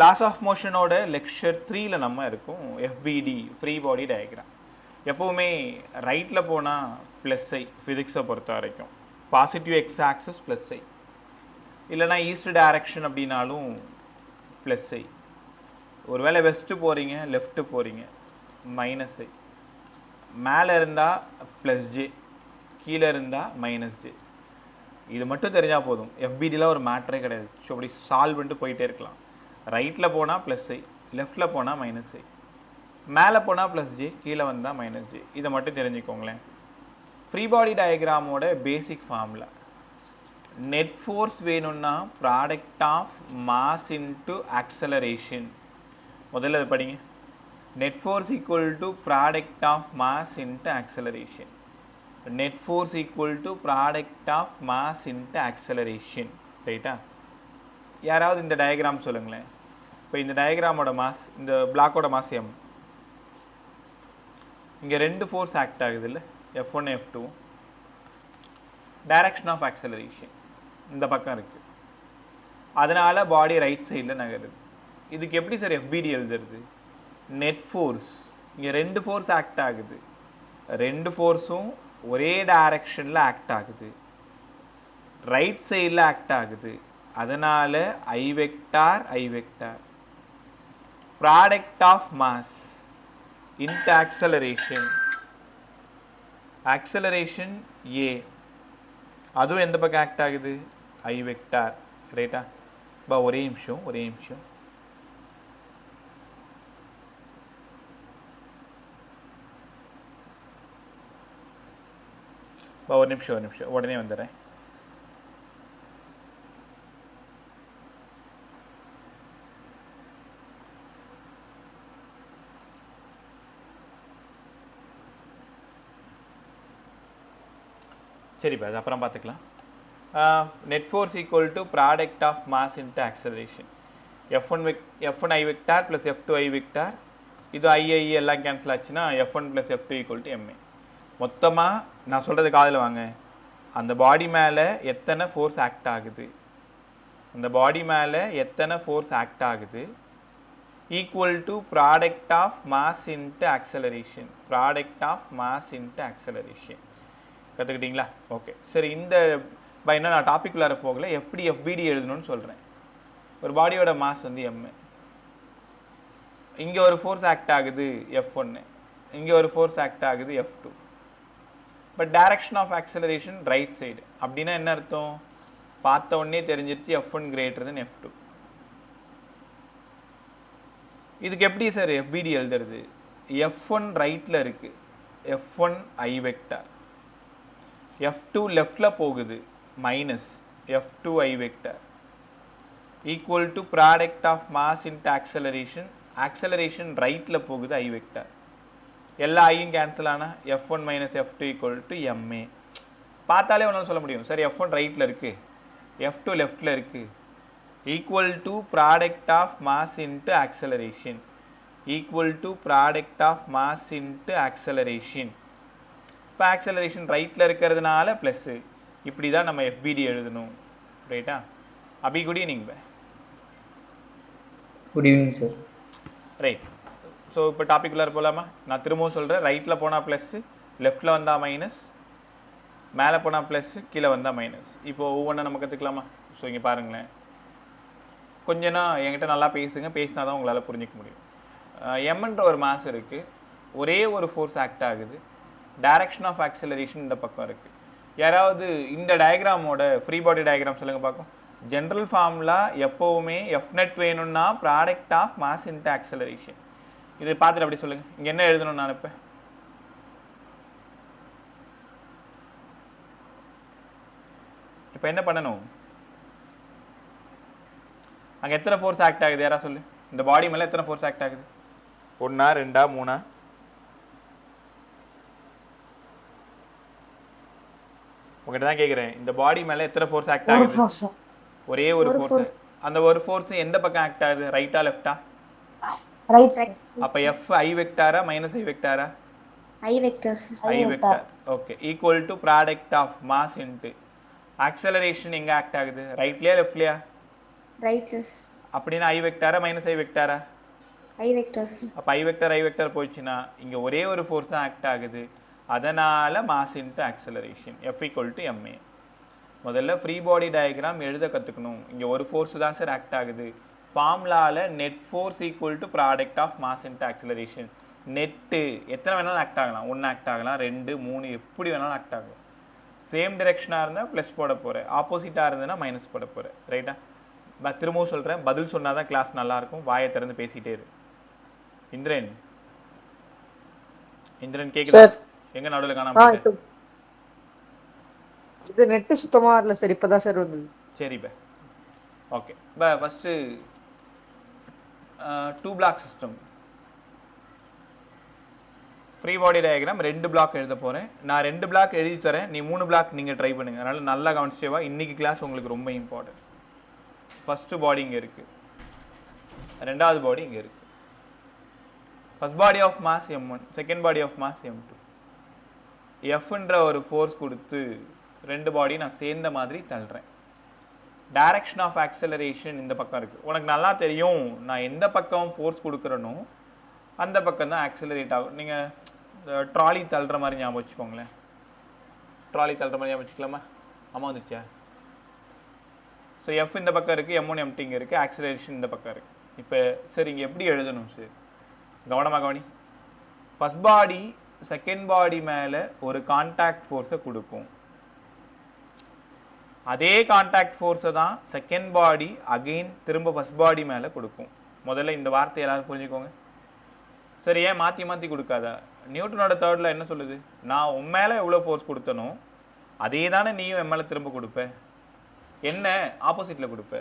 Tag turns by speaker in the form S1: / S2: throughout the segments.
S1: Loss of மோஷனோட lecture 3ல் நம்ம இருக்கும் எஃபிடி free body diagram. எப்போவுமே ரைட்டில் போனால் ப்ளஸ் ஐ ஃபிசிக்ஸை பொறுத்த வரைக்கும் பாசிட்டிவ் எக்ஸ் ஆக்சஸ் ப்ளஸ் ஐ, இல்லைனா ஈஸ்ட் டைரக்ஷன் அப்படின்னாலும் ப்ளஸ் ஐ. ஒருவேளை வெஸ்ட்டு போகிறீங்க லெஃப்ட்டு போகிறீங்க மைனஸ் ஐ, மேலே இருந்தால் ப்ளஸ் ஜே, கீழே இருந்தால் மைனஸ் ஜே. இது மட்டும் தெரிஞ்சால் போதும். எஃபிடியில் ஒரு மேட்ரே கிடையாது. ஸோ அப்படி சால்வ் பண்ணிட்டு போயிட்டே இருக்கலாம். ரைட்டில் போனால் ப்ளஸ் ஐ, லெஃப்டில் போனால் மைனஸ் ஐ, மேலே போனால் ப்ளஸ் ஜே, கீழே வந்தால் மைனஸ் ஜே. இதை மட்டும் தெரிஞ்சுக்கோங்களேன். ஃப்ரீ பாடி டயக்ராமோட பேசிக் ஃபார்முலா, நெட் ஃபோர்ஸ் வேணும்னா product of mass into acceleration. முதல்ல அதை படிங்க. Net force equal to product of mass into acceleration. net force equal to product of mass into acceleration. ரைட்டா? யாராவது இந்த டயக்ராம் சொல்லுங்களேன். இப்போ இந்த டயக்ராமோட மாஸ், இந்த பிளாக்கோட மாஸ் எம். இங்கே ரெண்டு ஃபோர்ஸ் ஆக்ட் ஆகுது இல்லை, F1 F2. Direction of acceleration இந்த பக்கம் இருக்குது, அதனால் பாடி ரைட் சைடில் நகருது. இதுக்கு எப்படி சார் எஃபிடி எழுதுறது? நெட் ஃபோர்ஸ், இங்கே ரெண்டு ஃபோர்ஸ் ஆக்ட் ஆகுது, ரெண்டு ஃபோர்ஸும் ஒரே டைரக்ஷனில் ஆக்ட் ஆகுது, ரைட் சைடில் ஆக்ட் ஆகுது. அதனால் I vector product of mass into acceleration ஏ, அதுவும் எந்த பக்கம் ஆக்ட் ஆகுது? I vector. ரைட்டா? ஒரே நிமிஷம் ஒரு நிமிஷம் உடனே வந்துடுறேன். சரிப்பா, அது அப்புறம் பார்த்துக்கலாம். Net force equal to product of mass into acceleration. F1 I vector plus F2 I vector, இது ஐ எல்லாம் கேன்சல் ஆச்சுன்னா F1 plus F2 equal to MA. மொத்தமாக நான் சொல்கிறது காதில் வாங்க. அந்த பாடி மேலே எத்தனை ஃபோர்ஸ் ஆக்ட் ஆகுது, equal to product of mass into acceleration. கற்றுக்கிட்டீங்களா? ஓகே, சரி. இந்த இன்னும் நான் டாபிக்குள்ளார போகல, எப்படி எஃபிடி எழுதணும்னு சொல்கிறேன். ஒரு பாடியோட மாஸ் வந்து M, இங்கே ஒரு ஃபோர்ஸ் ஆக்ட் ஆகுது F1, இங்கே ஒரு ஃபோர்ஸ் ஆக்ட் ஆகுது F2. But direction of acceleration right side. அப்படின்னா என்ன அர்த்தம்? பார்த்த உடனே தெரிஞ்சிருச்சு F1 greater than F2. இதுக்கு எப்படி சார் எஃபிடி எழுதுறது? F1 ரைட்டில் இருக்குது, F1 ஐ வெக்டார். F2 லெஃப்டில் போகுது, minus F2 I vector, equal to product of mass into acceleration ரைட்டில் போகுது, ஐ வெக்டார். எல்லா ஐயும் கேன்சல் ஆனால் F1 minus F2 equal to MA. பார்த்தாலே ஒன்றாலும் சொல்ல முடியும் சார், F1 ரைட்டில் இருக்குது, F2 லெஃப்டில் இருக்குது, equal to product of mass into acceleration. இப்போ ஆக்சலரேஷன் ரைட்டில் இருக்கிறதுனால ப்ளஸ்ஸு. இப்படி தான் நம்ம எஃபிடி எழுதணும். ரைட்டா? Abhi, good evening.
S2: Good evening sir.
S1: Right. So இப்போ டாபிக்குள்ளார போகலாமா? நான் திரும்பவும் சொல்கிறேன். ரைட்டில் போனால் ப்ளஸ்ஸு, லெஃப்டில் வந்தால் மைனஸ், மேலே போனால் ப்ளஸ்ஸு, கீழே வந்தால் மைனஸ். இப்போது ஒவ்வொன்றா நம்ம கற்றுக்கலாமா? ஸோ இங்கே பாருங்களேன், கொஞ்சம்னா என்கிட்ட நல்லா பேசுங்க, பேசினா தான் உங்களால் புரிஞ்சிக்க முடியும். எம்ன்ற ஒரு மாஸ் இருக்குது, ஒரே ஒரு ஃபோர்ஸ் ஆக்ட் ஆகுது, டைரக்ஷன் ஆஃப் ஆக்சலரேஷன் இந்த பக்கம் இருக்குது. யாராவது இந்த டயக்ராமோட ஃப்ரீ பாடி டயக்ராம் சொல்லுங்கள் பார்க்கும். ஜென்ரல் ஃபார்முலா எப்போவுமே Fnet வேணும்னா product of mass into acceleration. இது பார்த்துட்டு அப்படி சொல்லுங்கள். இங்கே என்ன எழுதணும் நான் இப்போ என்ன பண்ணணும்? அங்கே எத்தனை ஃபோர்ஸ் ஆக்ட் ஆகுது யாரா சொல்லு. இந்த பாடி மேலே எத்தனை ஃபோர்ஸ் ஆக்ட் ஆகுது? 1, 2, 3? உங்ககிட்ட தான் கேட்குறேன். இந்த பாடி மேலே எத்தனை ஃபோர்ஸ் ஆக்ட் ஆகுது? ஒரே ஒரு ஃபோர்ஸ். அந்த ஒரு ஃபோர்ஸ் எந்த பக்கம் ஆக்ட் ஆகுது? ரைட்டா லெஃப்டா?
S3: ரைட்.
S1: அப்ப F I வெக்டாரா மைனஸ் I வெக்டாரா?
S3: I vector.
S1: I vector. Okay, equal to product of mass into acceleration எங்க ஆக்ட் ஆகுது? ரைட்லயா லெஃப்ட்லயா?
S3: ரைட்.
S1: அப்படின்னா ஐ வெக்டாரா மைனஸ் ஐ வெக்டாரா?
S3: I vectors.
S1: அப்போ ஐ வெக்டர் போயிடுச்சுன்னா இங்கே ஒரே ஒரு ஃபோர்ஸ் தான் ஆக்ட் ஆகுது. அதனால் mass into acceleration F equal to MA. முதல்ல ஃப்ரீ பாடி டயக்ராம் எழுத கற்றுக்கணும். இங்கே ஒரு ஃபோர்ஸ் தான் சார் ஆக்ட் ஆகுது. ஃபார்முலாவில் net force equal to product of mass into acceleration. Net எத்தனை வேணாலும் ஆக்ட் ஆகலாம், 1 ஆக்ட் ஆகலாம், 2 3 எப்படி வேணாலும் ஆக்ட் ஆகலாம். சேம் டிரெக்ஷனாக இருந்தால் ப்ளஸ் போட போகிறேன், ஆப்போசிட்டாக இருந்ததுன்னா மைனஸ் போட போகிறேன். ரைட்டா? திரும்பவும் சொல்கிறேன், பதில் சொன்னால் தான் கிளாஸ் நல்லாயிருக்கும். வாயை திறந்து பேசிகிட்டே இரு. இந்திரன் கேக்குதா? எங்க நடுவில் காணாம போயிட்டு?
S2: இது நெட் சுத்தமா இல்ல சார், இப்பதான் சார் வந்தது.
S1: சரி பே, ஓகே பே. First 2 block system free body diagram 2 block எழுத போறேன். நான் 2 பிளாக் எழுதி தரேன், நீ 3 பிளாக் நீங்க ட்ரை பண்ணுங்க. அதனால நல்லா கவனிச்சே வா. இன்னைக்கு கிளாஸ் உங்களுக்கு ரொம்ப இம்பார்ட்டன்ட். ஃபர்ஸ்ட் பாடி இங்க இருக்கு, ரெண்டாவது பாடி இங்க இருக்கு. First body of mass m1, second body of mass m2. எஃப்ன்ற ஒரு ஃபோர்ஸ் கொடுத்து 2 பாடி நான் சேர்ந்த மாதிரி தள்ளுறேன். டைரக்ஷன் ஆஃப் ஆக்சலரேஷன் இந்த பக்கம் இருக்குது. உனக்கு நல்லா தெரியும், நான் எந்த பக்கம் ஃபோர்ஸ் கொடுக்குறேனோ அந்த பக்கம் தான் ஆக்சலரேட் ஆகும். நீங்கள் ட்ராலி தள்ளுற மாதிரி ஞாபகம் வச்சுக்கோங்களேன். ட்ராலி தள்ளுற மாதிரி ஞாபகம் வச்சுக்கலாமா? ஆமாம் வந்துச்சா? ஸோ எஃப் இந்த பக்கம் இருக்குது, M1 M2 இங்கே இருக்குது, ஆக்சலரேஷன் இந்த பக்கம் இருக்குது. இப்போ சரி, இங்கே எப்படி எழுதணும் சார்? கவனமாக கவனி. ஃபர்ஸ்ட் பாடி செகண்ட் பாடி மேலே ஒரு கான்டாக்ட் ஃபோர்ஸை கொடுக்கும். அதே கான்டாக்ட் ஃபோர்ஸை தான் செகண்ட் பாடி அகெயின் திரும்ப ஃபர்ஸ்ட் பாடி மேலே கொடுக்கும். முதல்ல இந்த வார்த்தை எல்லாரும் புரிஞ்சுக்கோங்க. சரி, ஏன் மாற்றி மாற்றி கொடுக்காதா? நியூட்டனோட தேர்டில் என்ன சொல்லுது? நான் உன் மேலே எவ்வளோ ஃபோர்ஸ் கொடுத்தனோ அதே தானே நீயும் என் மேலே திரும்ப கொடுப்ப. என்ன ஆப்போசிட்டில் கொடுப்ப.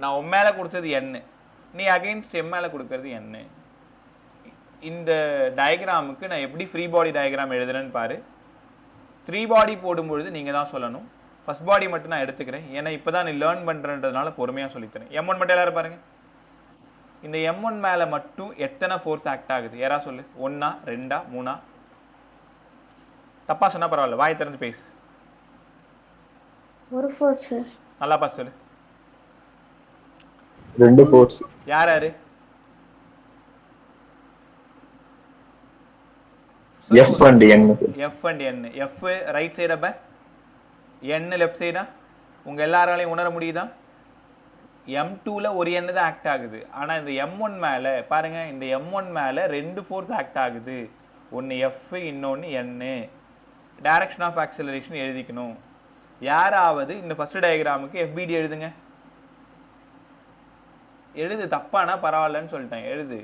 S1: நான் உன் மேலே கொடுத்தது என்ன, நீ அகெயின்ஸ்ட் எம் மேலே கொடுக்கறது என்ன. இந்த டயக்ராமுக்கு நான் எப்படி ஃப்ரீ பாடி டயக்ராம் எழுதுறேன்னு பாரு. 3 பாடி போடும்பொழுது நீங்கள் தான் சொல்லணும். ஃபர்ஸ்ட் பாடி மட்டும் நான் எடுத்துக்கிறேன், ஏன்னா இப்போ தான் நீ லேர்ன் பண்ணுறன்றதுனால பொறுமையாக சொல்லித்தரேன். M1 மட்டும் எல்லாரும் பாருங்க. இந்த M1 மேலே மட்டும் எத்தனை ஃபோர்ஸ் ஆக்ட் ஆகுது? யாரா சொல்லு. 1 2 3? தப்பா சொன்னா பரவாயில்ல, வாய் திறந்து பேசு.
S3: ஒரு ஃபோர்ஸ் சார்.
S1: நல்லா பார்த்து சொல்லு.
S4: 2 ஃபோர்ஸ்.
S1: யார் யாரு?
S4: F and N.
S1: F and N. F right side, அப்ப N லெஃப்ட் சைடா? உங்க எல்லாராலையும் உணர முடியுதா? M2ல ஒரு N தான் ஆக்ட் ஆகுது. ஆனா இந்த M1 மேல பாருங்க, இந்த M1 மேல 2 ஃபோர்ஸ் ஆக்ட் ஆகுது. ஒன்னு F, இன்னொன்னு N. டைரக்ஷன் ஆஃப் ஆக்சலரேஷன் எழுதிக்கணும். யாராவது இந்த ஃபர்ஸ்ட் டயக்ராமுக்கு FBD எழுதுங்க. எழுது, தப்பானா பரவாயில்லன்னு சொல்லிட்டேன், எழுது.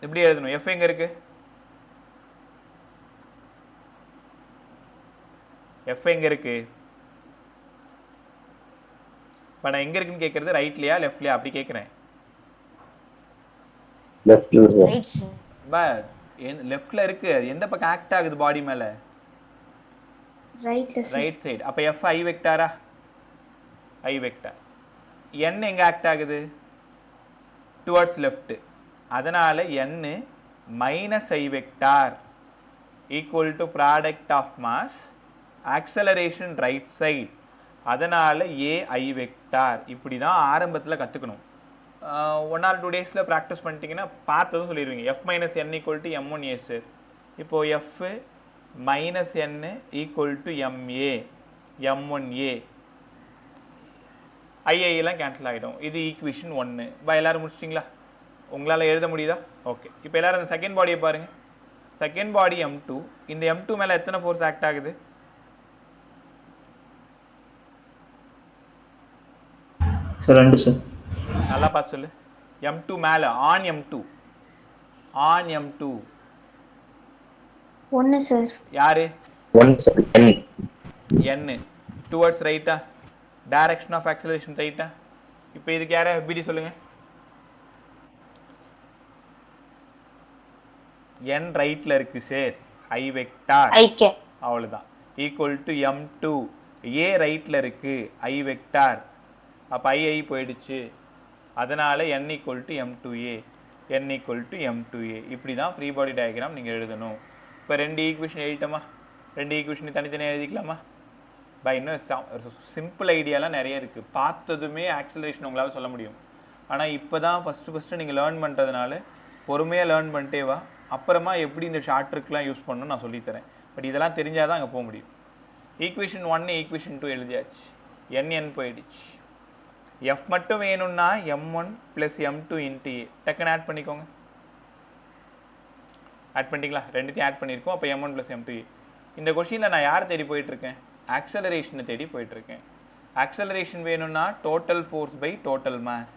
S1: எப்படி எழுதணும்? F எங்க இருக்கு? F எங்க இருக்கு? இப்ப நான் எங்க இருக்குன்னு கேக்குறது ரைட்லயா லெஃப்ட்லயா அப்படி கேக்குறேன்.
S4: லெஃப்ட்ல.
S3: Right sir.
S1: பட் லெஃப்ட்ல இருக்கு. எந்த பக்கம் ஆக்ட் ஆகுது பாடி மேல?
S3: ரைட்ல சார்.
S1: Right side. அப்ப F I வெக்டாரா? I vector. N எங்க ஆக்ட் ஆகுது? Towards left. அதனால N minus I vector equal to product of mass acceleration right side. அதனால AI வெக்டார். இப்படி தான் ஆரம்பத்தில் கற்றுக்கணும். 1 or 2 டேஸில் ப்ராக்டிஸ் பண்ணிட்டீங்கன்னா பார்த்ததும் சொல்லிடுவீங்க. F minus N equal to M1A sir. இப்போது F minus N equal to MA, M1A. ஐஐலாம் கேன்சல் ஆகிடும். இது ஈக்குவேஷன் 1. எல்லாரும் முடிச்சிட்டிங்களா? உங்களால் எழுத முடியுதா? ஓகே. இப்போ எல்லாரும் இந்த செகண்ட் பாடியை பாருங்க. செகண்ட் பாடி M2. இந்த M2 மேலே எத்தனை ஃபோர்ஸ் ஆக்ட் ஆகுது?
S4: Sir 2 sir.
S1: நல்லா பார்த்து சொல்லு. M2 மேலே ஆன் M2. ஆன் M2
S3: ஒன்று சார்.
S1: யாரு?
S4: 1 சார்.
S1: N. டுவர்ட்ஸ் ரைட்டா? டைரக்ஷன் ஆஃப் ஆக்சலரேஷன் ரைட்டா? இப்போ இதுக்கு யாரா FBD சொல்லுங்க. N ரைட்ல இருக்கு சார். I vector.
S3: ஐகே.
S1: அவ்வளவுதான். Equal to M2. A ரைட்ல இருக்கு. I vector. அப்ப I போயிடுச்சு. அதனால N equal to M2A. N equal to M2A. இப்படி தான் ஃப்ரீ பாடி டயக்ராம் நீங்க எழுதணும். இப்போ 2 ஈக்குவேஷன் எழுதிட்டோமா? 2 ஈக்குவேஷன் தனித்தனியாக எழுதிக்கலாமா? பை இன்னும் சிம்பிள் ஐடியாலாம் நிறைய இருக்குது. பார்த்ததுமே ஆக்சலரேஷன் உங்களால் சொல்ல முடியும். ஆனால் இப்போ தான் ஃபஸ்ட்டு நீங்கள் லேர்ன் பண்ணுறதுனால பொறுமையாக லேர்ன் பண்ணிட்டே வா. அப்புறமா எப்படி இந்த ஷார்ட் ட்ரிக்லாம் யூஸ் பண்ணணும்னு நான் சொல்லித்தரேன். பட் இதெல்லாம் தெரிஞ்சால் தான் அங்கே போக முடியும். ஈக்குவேஷன் 1 ஈக்குவேஷன் 2 எழுதியாச்சு. n போயிடுச்சு. எஃப் மட்டும் வேணும்னா m1 + m2 × a டக்குன்னு ஆட் பண்ணிக்கோங்க. ஆட் பண்ணிட்டீங்களா? ரெண்டுத்தையும் ஆட் பண்ணியிருக்கோம். அப்போ m1 + m2 a. இந்த கொஷினில் நான் யார் தேடி போயிட்டுருக்கேன்? ஆக்சலரேஷனை தேடி போயிட்டுருக்கேன். ஆக்சலரேஷன் வேணும்னா total force by total mass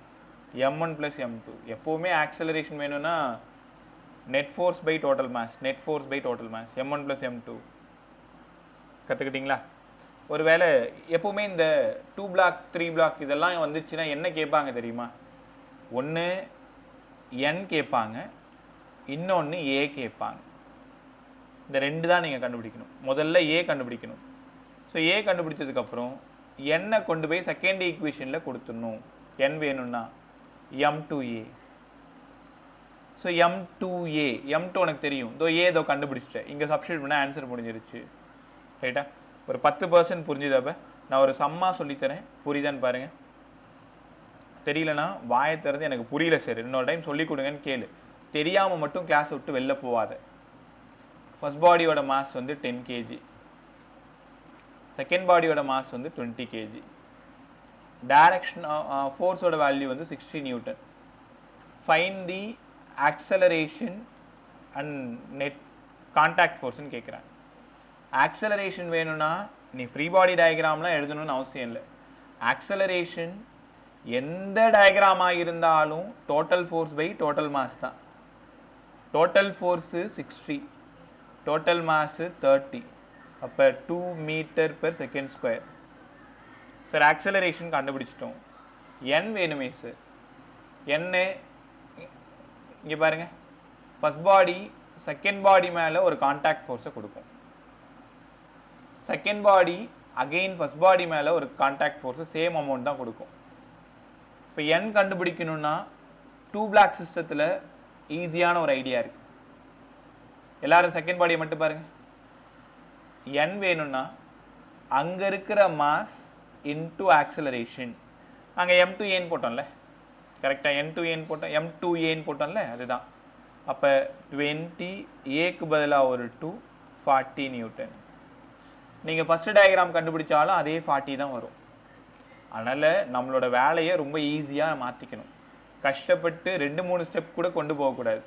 S1: m1 + m2. எப்போவுமே ஆக்சலரேஷன் வேணும்னா net force by total mass m1 + m2. கற்றுக்கிட்டிங்களா? ஒருவேளை எப்போவுமே இந்த 2 பிளாக் 3 பிளாக் இதெல்லாம் வந்துச்சுன்னா என்ன கேட்பாங்க தெரியுமா? ஒன்று n கேட்பாங்க, இன்னொன்று a கேட்பாங்க. இந்த ரெண்டு தான் நீங்கள் கண்டுபிடிக்கணும். முதல்ல a கண்டுபிடிக்கணும். ஸோ a கண்டுபிடிச்சதுக்கப்புறம் n கொண்டு போய் செகண்ட் ஈக்குவேஷனில் கொடுத்துடணும். n வேணும்னா m2a. ஸோ m2a m2 உனக்கு தெரியும். இதோ கண்டுபிடிச்சிட்டேன். இங்கே சப்ஸ்டியூட் பண்ணால் ஆன்சர் முடிஞ்சிருச்சு. ரைட்டா? ஒரு 10% புரிஞ்சுதப்ப நான் ஒரு சம்மா சொல்லித்தரேன். புரியுதான்னு பாருங்கள். தெரியலனா வாயை திறந்து எனக்கு புரியல சார் இன்னொரு டைம் சொல்லி கொடுங்கன்னு கேளு. தெரியாமல் மட்டும் கிளாஸ் விட்டு வெளில போவாத. ஃபர்ஸ்ட் பாடியோட மாஸ் வந்து 10 kg, செகண்ட் பாடியோட மாஸ் வந்து 20 kg. டைரக்ஷன் ஃபோர்ஸோட வேல்யூ வந்து 60 newton. Find the acceleration and net contact ஃபோர்ஸ்ன்னு கேட்குறாங்க. ஆக்சலரேஷன் வேணும்னா நீ ஃப்ரீ பாடி டயக்ராம்லாம் எழுதணும்னு அவசியம் இல்லை. ஆக்சலரேஷன் எந்த டயக்ராமாக இருந்தாலும் total force by total mass தான். Total force 60, total mass 30. அப்போ 2 m/s². சார் ஆக்சலரேஷன் கண்டுபிடிச்சிட்டோம். n வேணுமே சார். n இங்கே பாருங்கள், ஃபர்ஸ்ட் பாடி செகண்ட் பாடி மேலே ஒரு கான்டாக்ட் ஃபோர்ஸை கொடுக்கும். செகண்ட் பாடி அகெயின் ஃபர்ஸ்ட் பாடி மேலே ஒரு கான்டாக்ட் ஃபோர்ஸு சேம் அமௌண்ட் தான் கொடுக்கும். இப்போ n கண்டுபிடிக்கணும்னா 2 பிளாக் சிஸ்டத்தில் ஈஸியான ஒரு ஐடியா இருக்குது. எல்லாரும் செகண்ட் பாடியை மட்டும் பாருங்கள். n வேணும்னா அங்கே இருக்கிற மாஸ் இன்டூ ஆக்சலரேஷன். அங்கே m2a போட்டோம்ல, கரெக்டாக m2a போட்டோம்ல, அதுதான். அப்போ 20 ஏக்கு பதிலாக ஒரு 2 40 நியூட்டன். நீங்கள் ஃபஸ்ட்டு டயக்ராம் கண்டுபிடிச்சாலும் அதே 40 தான் வரும். அதனால் நம்மளோட வேலையை ரொம்ப ஈஸியாக மாற்றிக்கணும். கஷ்டப்பட்டு 2-3 ஸ்டெப் கூட கொண்டு போகக்கூடாது.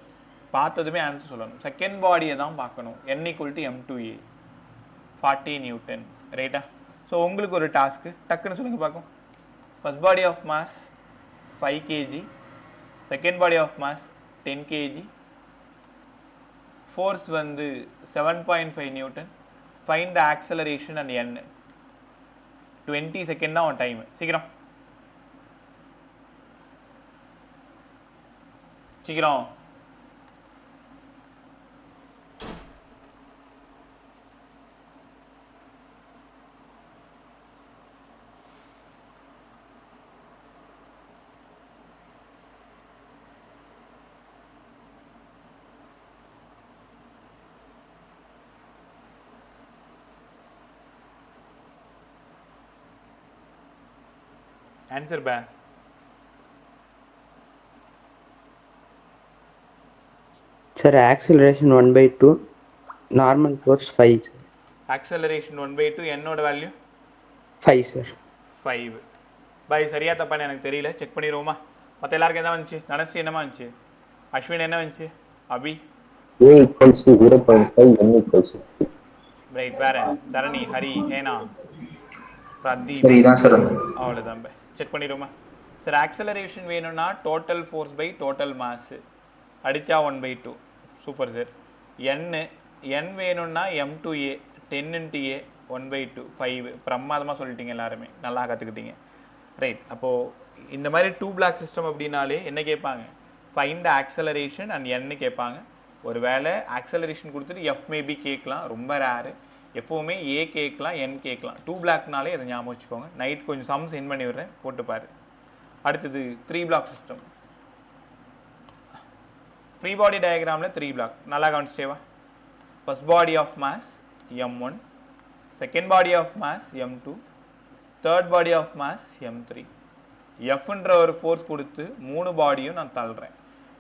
S1: பார்த்ததுமே ஆன்சர் சொல்லணும். செகண்ட் பாடியை தான் பார்க்கணும். n = m2a 40 Newton. ரைட்டா? ஸோ உங்களுக்கு ஒரு டாஸ்க்கு டக்குன்னு சொல்லுங்கள் பார்க்கும். First body of mass 5 kg, second body of mass 10 kg, force வந்து 7.5 newton. Find the acceleration and n. 20 second தான் உன் டைம். சீக்கிரம் சீக்கிரம். ஆன்சர் பே.
S5: Sir, acceleration 1/2, normal force 5.
S1: Acceleration 1/2, என்னோட வேல்யூ
S5: 5 sir.
S1: 5. பை சரியா தப்பான்னு எனக்கு தெரியல, செக் பண்ணிடுவோமா? மற்ற எல்லாருக்கும் என்ன வந்துச்சு? தனஸ்ரீ என்னமா வந்துச்சு? அஸ்வின் என்ன வந்துச்சு? Abhi
S4: A = 0.5, n = 2.
S1: ரைட். வேற தரணி, ஹரி, ஹேனா, பிரதீப்.
S4: சரிதான் சார்.
S1: அவ்வளோதான் பை. செக் பண்ணிடுவோமா? சார் ஆக்சலரேஷன் வேணும்னா total force by total mass அடித்தா 1/2. Super sir. n வேணும்னா m2a 10 × a 1/2 5. பிரமாதமாக சொல்லிட்டீங்க, எல்லாருமே நல்லா கற்றுக்கிட்டீங்க. ரைட். அப்போது இந்த மாதிரி 2 பிளாக் சிஸ்டம் அப்படின்னாலே என்ன கேட்பாங்க? Find the acceleration and n கேட்பாங்க. ஒரு வேளை ஆக்சலரேஷன் கொடுத்துட்டு f மேபி கேட்கலாம், ரொம்ப ரேரு. எப்போவுமே a கேட்கலாம், n கேட்கலாம். 2 பிளாக்னாலே அதை ஞாபகம் வச்சுக்கோங்க. நைட் கொஞ்சம் சம் சென்ட் பண்ணி விடுறேன், போட்டுப்பாரு. அடுத்தது 3 பிளாக் சிஸ்டம். ஃப்ரீ பாடி டயக்ராமில் 3 பிளாக் நல்லா கவனிச்சேவா? First body of mass m1, second body of mass m2, third body of mass m3. எஃப்ன்ற ஒரு ஃபோர்ஸ் கொடுத்து 3 பாடியும் நான் தள்ளுறேன்.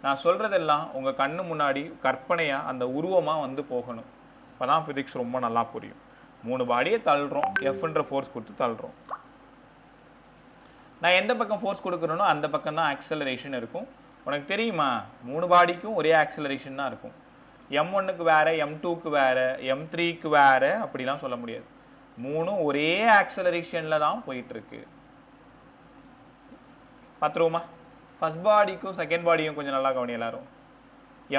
S1: நான் சொல்கிறதெல்லாம் உங்கள் கண்ணு முன்னாடி கற்பனையாக அந்த உருவமாக வந்து போகணும். அப்போ தான் ஃபிசிக்ஸ் ரொம்ப நல்லா புரியும். 3 பாடியை தள்ளுறோம், எஃப்ன்ற ஃபோர்ஸ் கொடுத்து தள்ளுறோம். நான் எந்த பக்கம் ஃபோர்ஸ் கொடுக்குறேனோ அந்த பக்கம் தான் ஆக்சலரேஷன் இருக்கும். உனக்கு தெரியுமா 3 பாடிக்கும் ஒரே ஆக்சலரேஷன் தான் இருக்கும். m1க்கு வேறு, m2க்கு வேறு, m3க்கு வேறு அப்படிலாம் சொல்ல முடியாது. 3 ஒரே ஆக்சலரேஷனில் தான் போயிட்டுருக்கு. பார்த்துருவோமா? ஃபர்ஸ்ட் பாடிக்கும் செகண்ட் பாடியும் கொஞ்சம் நல்லா கவனி எல்லாரும்.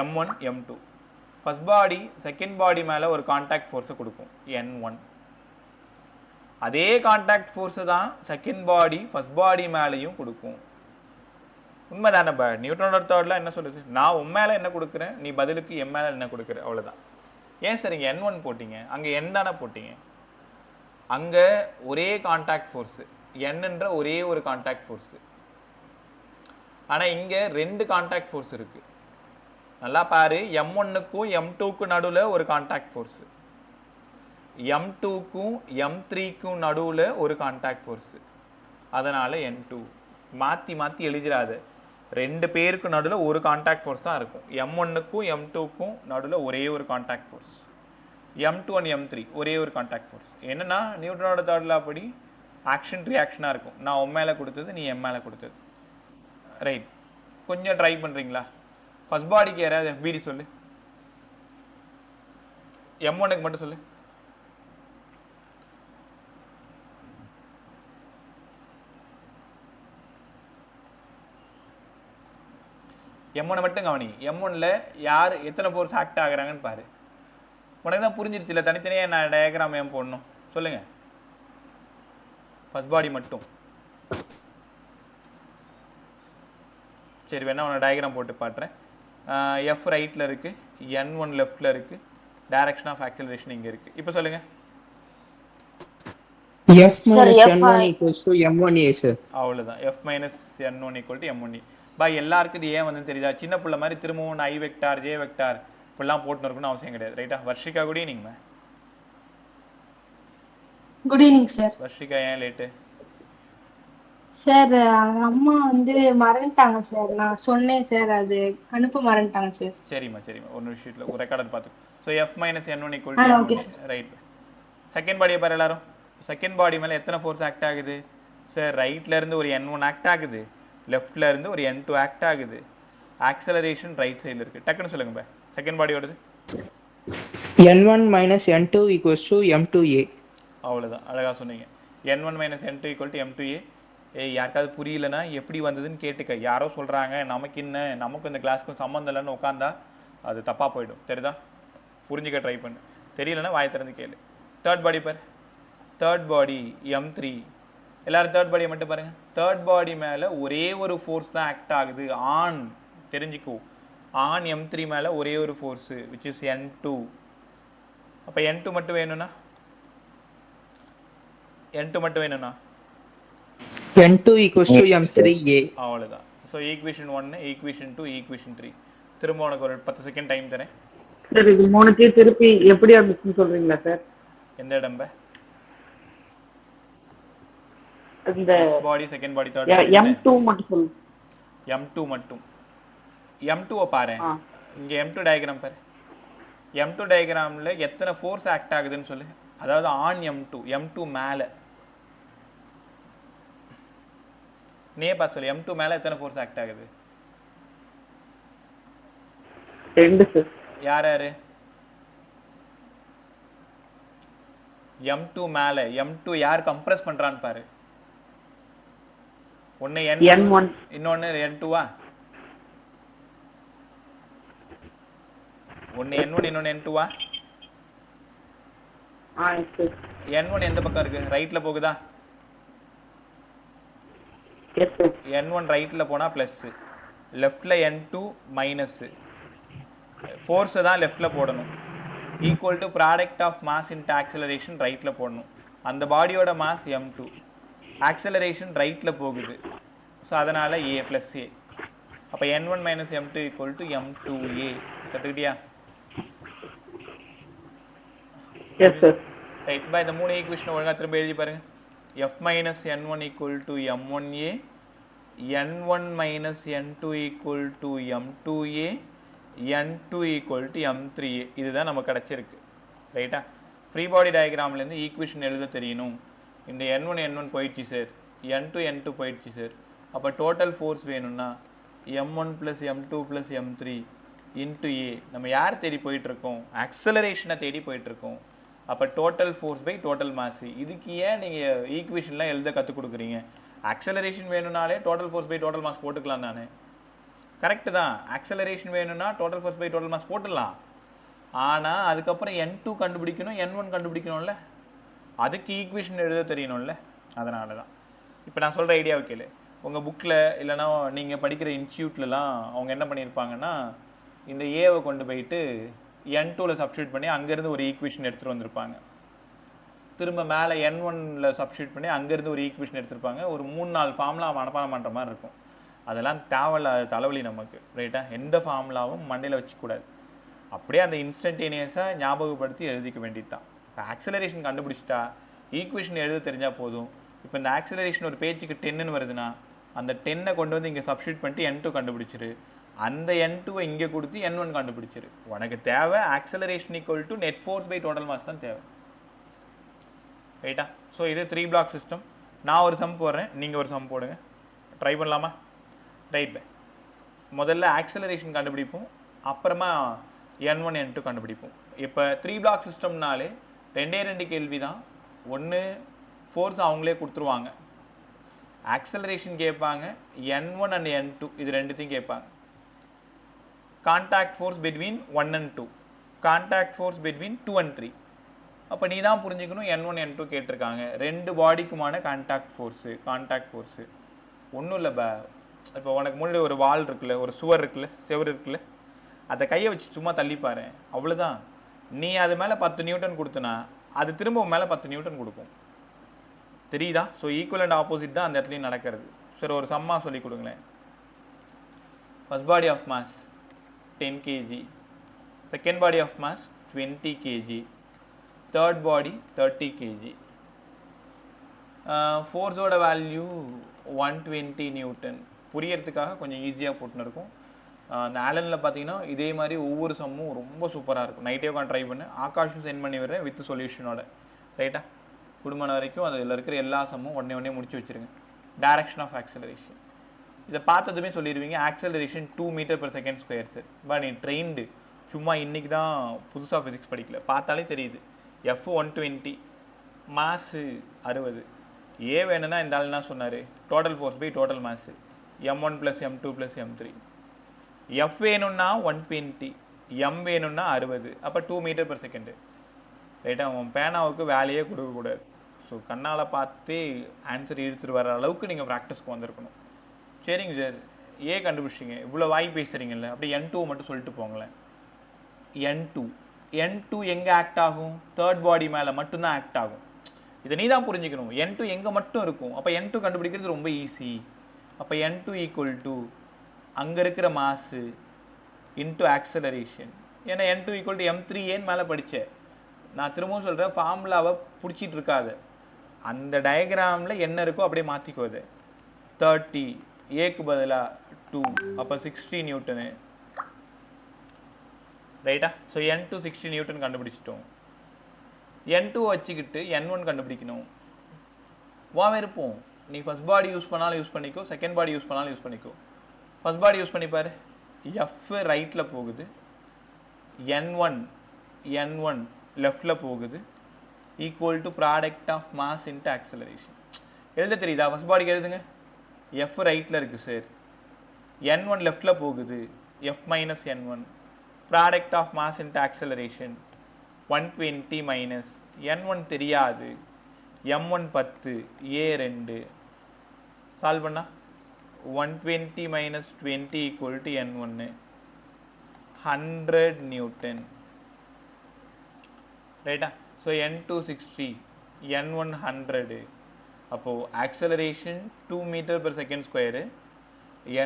S1: m1 m2 first body second பாடி மேலே ஒரு கான்டாக்ட் ஃபோர்ஸை கொடுக்கும் n1. அதே கான்டாக்ட் ஃபோர்ஸை தான் செகண்ட் பாடி ஃபர்ஸ்ட் பாடி மேலேயும் கொடுக்கும். உண்மை தானே பா? நியூட்டனோட தேர்ட்லாம் என்ன சொல்லுது? நான் உன் மேலே என்ன கொடுக்குறேன், நீ பதிலுக்கு என் மேலே என்ன கொடுக்குற, அவ்வளோதான். ஏன் சரிங்க n1 போட்டிங்க? அங்கே n தானே போட்டிங்க. அங்கே ஒரே கான்டாக்ட் ஃபோர்ஸு nன்ற ஒரே ஒரு கான்டாக்ட் ஃபோர்ஸு. ஆனால் இங்கே 2 கான்டாக்ட் ஃபோர்ஸ் இருக்குது. நல்லா பாரு, m1க்கும் m2க்கும் நடுவில் ஒரு கான்டாக்ட் ஃபோர்ஸு, m2க்கும் m3க்கும் நடுவில் ஒரு கான்டாக்ட் ஃபோர்ஸு. அதனால் n2 மாற்றி மாற்றி எழுதிடாது. 2 பேருக்கு நடுவில் ஒரு கான்டாக்ட் ஃபோர்ஸ் தான் இருக்கும். m1க்கும் m2க்கும் நடுவில் ஒரே ஒரு contact force, m2 and m3 ஒரே ஒரு கான்டாக்ட் ஃபோர்ஸ். என்னென்னா நியூட்டனோட தேர்ட் லா படி ஆக்ஷன் ரியாக்ஷனாக இருக்கும். நான் உன் மேலே கொடுத்தது, நீ என் மேலே கொடுத்தது. ரைட், கொஞ்சம் ட்ரை பண்ணுறீங்களா? ஃபர்ஸ்ட் பாடிக்கு யாராவது FBD சொல்லு, m1க்கு மட்டும் சொல்லு. m1 மட்டும் கவனி. m1ல யார் எத்தனை ஃபோர்ஸ் ஆக்ட் ஆகுறாங்கன்னு பாரு. உனக்கு தான் புரிஞ்சிருச்சு இல்லை? தனித்தனியாக நான் டயக்ராம் ஏன் போடணும் சொல்லுங்கள். ஃபர்ஸ்ட் பாடி மட்டும் சரி, வேணா உன்னை டயக்ராம் போட்டு பாட்டுறேன். எஃப் ரைட்டில் இருக்குது, n1 லெஃப்டில் இருக்குது, டைரக்ஷன் ஆஃப் ஆக்சலரேஷன் இங்கே இருக்குது. இப்போ சொல்லுங்கள்.
S5: F minus n1 equals to m1a sir.
S1: அவ்வளோதான். F minus n1 equal to m1a. பாய் எல்லாருக்கும் இது ஏன் வந்து தெரியுதா? சின்ன பிள்ளை மாதிரி திரும்பவும் I வெக்டார் J வெக்டார் இப்படிலாம் போட்டுன்னு இருக்குன்னு அவசியம் கிடையாது. ரைட்டா? Varshika good evening.
S6: Good evening sir.
S1: Varshika ஏன் லேட்டு?
S6: சார் அம்மா வந்து மறந்துட்டாங்க சார். நான் சொன்னேன் சார், அது அனுப்ப மறந்துட்டாங்க சார்.
S1: சரிம்மா சரிம்மா, ஒரு நிமிஷத்தில் ஒரு ரெக்கார்டர் பார்த்து. So F minus n1 equal
S6: okay
S1: to
S6: sir.
S1: Right. Second பாடியை பாரு எல்லாரும். செகண்ட் பாடி மேலே எத்தனை ஃபோர்ஸ் ஆக்ட் ஆகுது சார்? ரைட்லேருந்து ஒரு n1 ஆக்ட் ஆகுது, லெஃப்ட்லேருந்து ஒரு n2 ஆக்ட் ஆகுது. ஆக்சலரேஷன் ரைட் சைடில் இருக்குது. டக்குன்னு சொல்லுங்க பா. செகண்ட் பாடியோடது
S5: n1 minus n2 equals to m2a.
S1: அவ்வளோதான், அழகாக சொன்னீங்க. n1 minus n2 equal to m2a. யாருக்காவது புரியலன்னா எப்படி வந்ததுன்னு கேட்டுக்க. யாரோ சொல்கிறாங்க, நமக்கு என்ன, நமக்கு இந்த கிளாஸ்க்கும் சம்மந்தம் இல்லைன்னு உட்காந்தா அது தப்பாக போயிடும். தெரியுதா? புரிஞ்சுக்க ட்ரை பண்ணு. தெரியலன்னா வாயை திறந்து கேளு. தேர்ட் பாடி பாரு. தேர்ட் பாடி m3. எல்லோரும் தேர்ட் பாடியை மட்டும் பாருங்கள். தேர்ட் பாடி மேலே ஒரே ஒரு ஃபோர்ஸ் தான் ஆக்ட் ஆகுது. ஆன் தெரிஞ்சுக்கோ, ஆன் m3 மேலே ஒரே ஒரு ஃபோர்ஸு விச் இஸ் n2. அப்போ n2 மட்டும் வேணும்னா
S5: n2 equals to m3a.
S1: அவ்வளோதான். So equation 1, equation 2, equation 3. திரும்ப உனக்கு ஒரு 10 செகண்ட் டைம் தரேன்.
S2: சார் இது மூணுத்தையும் திருப்பி எப்படி இருந்துச்சுன்னு சொல்றீங்களா சார்?
S1: எந்த இடம்ப?
S2: இந்த
S1: பாடி, செகண்ட் பாடி, தேர்ட்
S2: m2 மட்டும் சொல்லுங்க.
S1: m2 மட்டும். m2 பாரு. இங்கே m2 டயக்ராம் பாரு. m2 டயக்ராமில் எத்தனை ஃபோர்ஸ் ஆக்ட் ஆகுதுன்னு சொல்லு. அதாவது ஆன் m2 மேலே நீயே பார்த்து சொல்லு. m2 மேலே எத்தனை ஃபோர்ஸ் ஆக்ட் ஆகுது?
S2: 2 சார்.
S1: யார் யாரு? m2 மேலே m2 யார் கம்ப்ரஸ் பண்ணுறான்னு பாரு. ஒன்று n1, இன்னொன்று n2வா? ஒன்று n1, இன்னொன்று n2வா? n1 எந்த பக்கம் இருக்கு? ரைட்டில் போகுதா? n1 ரைட்டில் போனால் ப்ளஸ்ஸு, லெஃப்டில் n2 மைனஸ்ஸு. ஃபோர்ஸை தான் லெஃப்டில் போடணும். Equal to product of mass into acceleration ரைட்டில் போடணும். அந்த பாடியோட மாஸ் m2, ஆக்சலரேஷன் ரைட்டில் போகுது. ஸோ அதனால் a ப்ளஸ் a. அப்போ n1 minus m2 equal to m2a. கற்றுக்கிட்டியா? ரைட் பா இந்த 3 ஈக்குவேஷன் ஒழுங்காக திரும்ப எழுதி பாருங்கள். f minus n1 equal to m1a, n1 minus n2 equal to m2a, n2 equal to m3a. இதுதான் நமக்கு கிடச்சிருக்கு. ரைட்டா? ஃப்ரீ பாடி டயக்ராம்லேருந்து ஈக்குவேஷன் எழுத தெரியணும். இந்த n1 n1 போயிடுச்சு சார், n2 n2 போயிடுச்சு சார். அப்போ டோட்டல் ஃபோர்ஸ் வேணும்னா m1 plus m2 plus m3 into ஏ. நம்ம யார் தேடி போயிட்டுருக்கோம்? ஆக்சலரேஷனை தேடி போயிட்டுருக்கோம். அப்போ total force by total mass. இதுக்கு ஏன் நீங்கள் ஈக்குவேஷன்லாம் எழுத கற்றுக் கொடுக்குறீங்க? ஆக்சலரேஷன் வேணும்னாலே total force by total mass போட்டுக்கலாம் தானே? கரெக்டு தான். ஆக்சலரேஷன் வேணும்னா total force by total mass போட்டுடலாம். ஆனால் அதுக்கப்புறம் n2 கண்டுபிடிக்கணும், n1 கண்டுபிடிக்கணும்ல. அதுக்கு ஈக்குவேஷன் எழுத தெரியணும்ல. அதனால தான் இப்போ நான் சொல்கிற ஐடியாவை கேளு. உங்கள் புக்கில் இல்லைனா நீங்கள் படிக்கிற இன்ஸ்டியூட்லலாம் அவங்க என்ன பண்ணியிருப்பாங்கன்னா, இந்த ஏவை கொண்டு போயிட்டு n2ல் சப்ஸ்டியூட் பண்ணி அங்கேருந்து ஒரு ஈக்குவேஷன் எடுத்துகிட்டு வந்திருப்பாங்க. திரும்ப மேலே n1ல் சப்ஸ்டியூட் பண்ணி அங்கேருந்து ஒரு ஈக்குவேஷன் எடுத்திருப்பாங்க. ஒரு 3-4 ஃபார்முலா மனப்பாடம் பண்ணுற மாதிரி இருக்கும். அதெல்லாம் தேவையில்லாத தலைவலி நமக்கு. ரைட்டா? எந்த ஃபார்முலாவும் மண்டையில் வச்சுக்கூடாது. அப்படியே அந்த இன்ஸ்டன்டேனியஸாக ஞாபகப்படுத்தி எழுதிக்க வேண்டியது தான். இப்போ ஆக்சலரேஷன் கண்டுபிடிச்சிட்டா ஈக்குவேஷன் எழுத தெரிஞ்சால் போதும். இப்போ இந்த ஆக்சலரேஷன் ஒரு பேஜுக்கு 10ன்னு வருதுன்னா அந்த 10ஐ கொண்டு வந்து இங்கே சப்ஸ்டியூட் பண்ணிட்டு n2 கண்டுபிடிச்சிரு. அந்த n2வை இங்கே கொடுத்து n1 கண்டுபிடிச்சிரு. உனக்கு தேவை acceleration equal to net force by total mass தான் தேவை. ரைட்டா? ஸோ இது 3 பிளாக் சிஸ்டம். நான் ஒரு சம் போடுறேன், நீங்கள் ஒரு சம் போடுங்க. ட்ரை பண்ணலாமா? Right by. முதல்ல ஆக்சலரேஷன் கண்டுபிடிப்போம், அப்புறமா n1 n2 கண்டுபிடிப்போம். இப்போ 3 பிளாக் சிஸ்டம்னாலே 2 கேள்வி தான். ஒன்று ஃபோர்ஸ் அவங்களே கொடுத்துருவாங்க, ஆக்சலரேஷன் கேட்பாங்க, n1 அண்ட் n2 இது ரெண்டுத்தையும் கேட்பாங்க. Contact force between 1 and 2, contact force between 2 and 3. அப்போ நீ தான் புரிஞ்சுக்கணும் n1 n2 கேட்டிருக்காங்க. 2 பாடிக்குமான கான்டாக்ட் ஃபோர்ஸு ஒன்றும் இல்லை பா. இப்போ உனக்கு முன்னாடி ஒரு வால் இருக்குல்ல, ஒரு சுவர் இருக்குல்ல, செவர் இருக்குல்ல, அதை கையை வச்சு சும்மா தள்ளிப்பாரு, அவ்வளோதான். நீ அது மேலே 10 நியூட்டன் கொடுத்தனா அது திரும்ப மேலே 10 நியூட்டன் கொடுக்கும். தெரியுதா? ஸோ ஈக்குவல் அண்ட் ஆப்போசிட் தான் அந்த இடத்துலையும் நடக்கிறது. சரி, ஒரு சம்மா சொல்லி கொடுங்களேன். First body of mass 10 kg, second body of mass 20 kg, third body 30 kg. ஃபோர்ஸோட வேல்யூ 120 நியூட்டன். புரியறதுக்காக கொஞ்சம் ஈஸியாக போட்டுன்னு இருக்கும். அந்த ஆலனில் பார்த்தீங்கன்னா இதே மாதிரி ஒவ்வொரு சம்மும் ரொம்ப சூப்பராக இருக்கும். நைட்டே உட்காந்து ட்ரை பண்ணு. ஆகாஷும் சென்ட் பண்ணி விடுறேன் வித் சொல்யூஷனோட. ரைட்டா? குடும்பம் வரைக்கும் அதில் இருக்கிற எல்லா சம்மும் உடனே முடிச்சு வச்சுருங்க. டைரக்ஷன் ஆஃப் ஆக்சலரேஷன் இதை பார்த்ததுமே சொல்லிடுவீங்க. Acceleration 2 m/s². பட் நீ ட்ரெயின்டு, சும்மா இன்றைக்கி தான் புதுசாக ஃபிசிக்ஸ் படிக்கல, பார்த்தாலே தெரியுது. F 120, mass 60. ஏ வேணும்னா இந்த ஆள் என்ன சொன்னார்? Total force by total mass m1 + m2 + m3. F வேணும்னா 120, M வேணும்னா 60. அப்போ 2 m/s. ரைட்டா? உன் பேனாவுக்கு வேலையே கொடுக்கக்கூடாது. ஸோ கண்ணால் பார்த்து ஆன்சர் எடுத்துகிட்டு வர அளவுக்கு நீங்கள் ப்ராக்டிஸ்க்கு வந்திருக்கணும். சரிங்க சார், ஏ கண்டுபிடிச்சிங்க, இவ்வளோ வாய் பேசுகிறீங்கல்ல, அப்படியே n2 மட்டும் சொல்லிட்டு போங்களேன். n2 எங்கே ஆக்ட் ஆகும்? தேர்ட் பாடி மேலே மட்டும்தான் ஆக்ட் ஆகும். இதை நீ தான் புரிஞ்சுக்கணும். n2 எங்கே மட்டும் இருக்கும். அப்போ n2 கண்டுபிடிக்கிறது ரொம்ப ஈஸி. அப்போ n2 ஈக்குவல் டு அங்கே இருக்கிற மாசு இன்ட்டு ஆக்சலரேஷன். ஏன்னா n2 ஈக்குவல் டு m3ஏன்னு மேலே படித்தேன். நான் திரும்பவும் சொல்கிறேன், ஃபார்முலாவை பிடிச்சிட்டு இருக்காது. அந்த டயக்ராமில் என்ன இருக்கோ அப்படியே மாற்றிக்கோது. 30, ஏக்கு பதிலாக 2, அப்போ 60 நியூட்டனு. ரைட்டா? ஸோ n2 60 நியூட்டன் கண்டுபிடிச்சிட்டோம். n2 வச்சுக்கிட்டு n1 கண்டுபிடிக்கணும். இருப்போம். நீ ஃபர்ஸ்ட் பாடி யூஸ் பண்ணாலும் யூஸ் பண்ணிக்கோ, செகண்ட் பாடி யூஸ் பண்ணாலும் யூஸ் பண்ணிக்கோ. ஃபர்ஸ்ட் பாடி யூஸ் பண்ணிப்பார். F ரைட்டில் போகுது, n1 லெஃப்டில் போகுது, equal to product of mass into acceleration. எழுத தெரியுதா? ஃபர்ஸ்ட் பாடிக்கு எழுதுங்க. F ரைட்டில் இருக்குது சார், n1 லெஃப்டில் போகுது, F minus n1, product of mass into acceleration 120 minus n1 தெரியாது, m1 10, a 2. சால்வ் பண்ணா 120 minus 20 equal to n1, 100 newton. ரைட்டா? So n2 60, n1 100. அப்போது ஆக்சலரேஷன் 2 m/s²,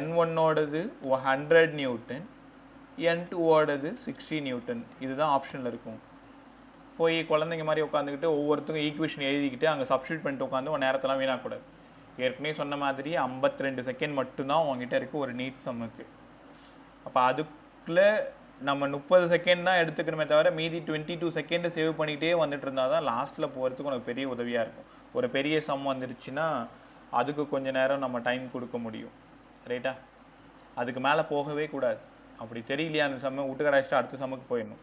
S1: n1ஓடது 100 நியூட்டன், n2ஓடது 60 நியூட்டன். இதுதான் ஆப்ஷனில் இருக்கும். போய் குழந்தைங்க மாதிரி உட்காந்துக்கிட்டு ஒவ்வொருத்தரும் ஈக்குவேஷன் எழுதிக்கிட்டு அங்கே சப்ஸ்டியூட் பண்ணிட்டு உட்காந்து உன் நேரத்தெல்லாம் வீணாக்கூடாது. ஏற்கனவே சொன்ன மாதிரி 52 செகண்ட் மட்டும்தான் உங்ககிட்ட இருக்குது ஒரு நீட் சம்முக்கு. அப்போ அதுக்குள்ளே நம்ம 30 செகண்ட் தான் எடுத்துக்கணுமே தவிர மீதி 22 செகண்ட் சேவ் பண்ணிகிட்டே வந்துட்டு இருந்தால் தான் லாஸ்ட்டில் போகிறதுக்கு உனக்கு பெரிய உதவியாக இருக்கும். ஒரு பெரிய சம் வந்துருச்சுன்னா அதுக்கு கொஞ்சம் நேரம் நம்ம டைம் கொடுக்க முடியும். ரைட்டா? அதுக்கு மேலே போகவே கூடாது. அப்படி தெரியலையா அந்த சம்மை விட்டு கடாச்சிட்டு அடுத்த சம்முக்கு போயிடணும்.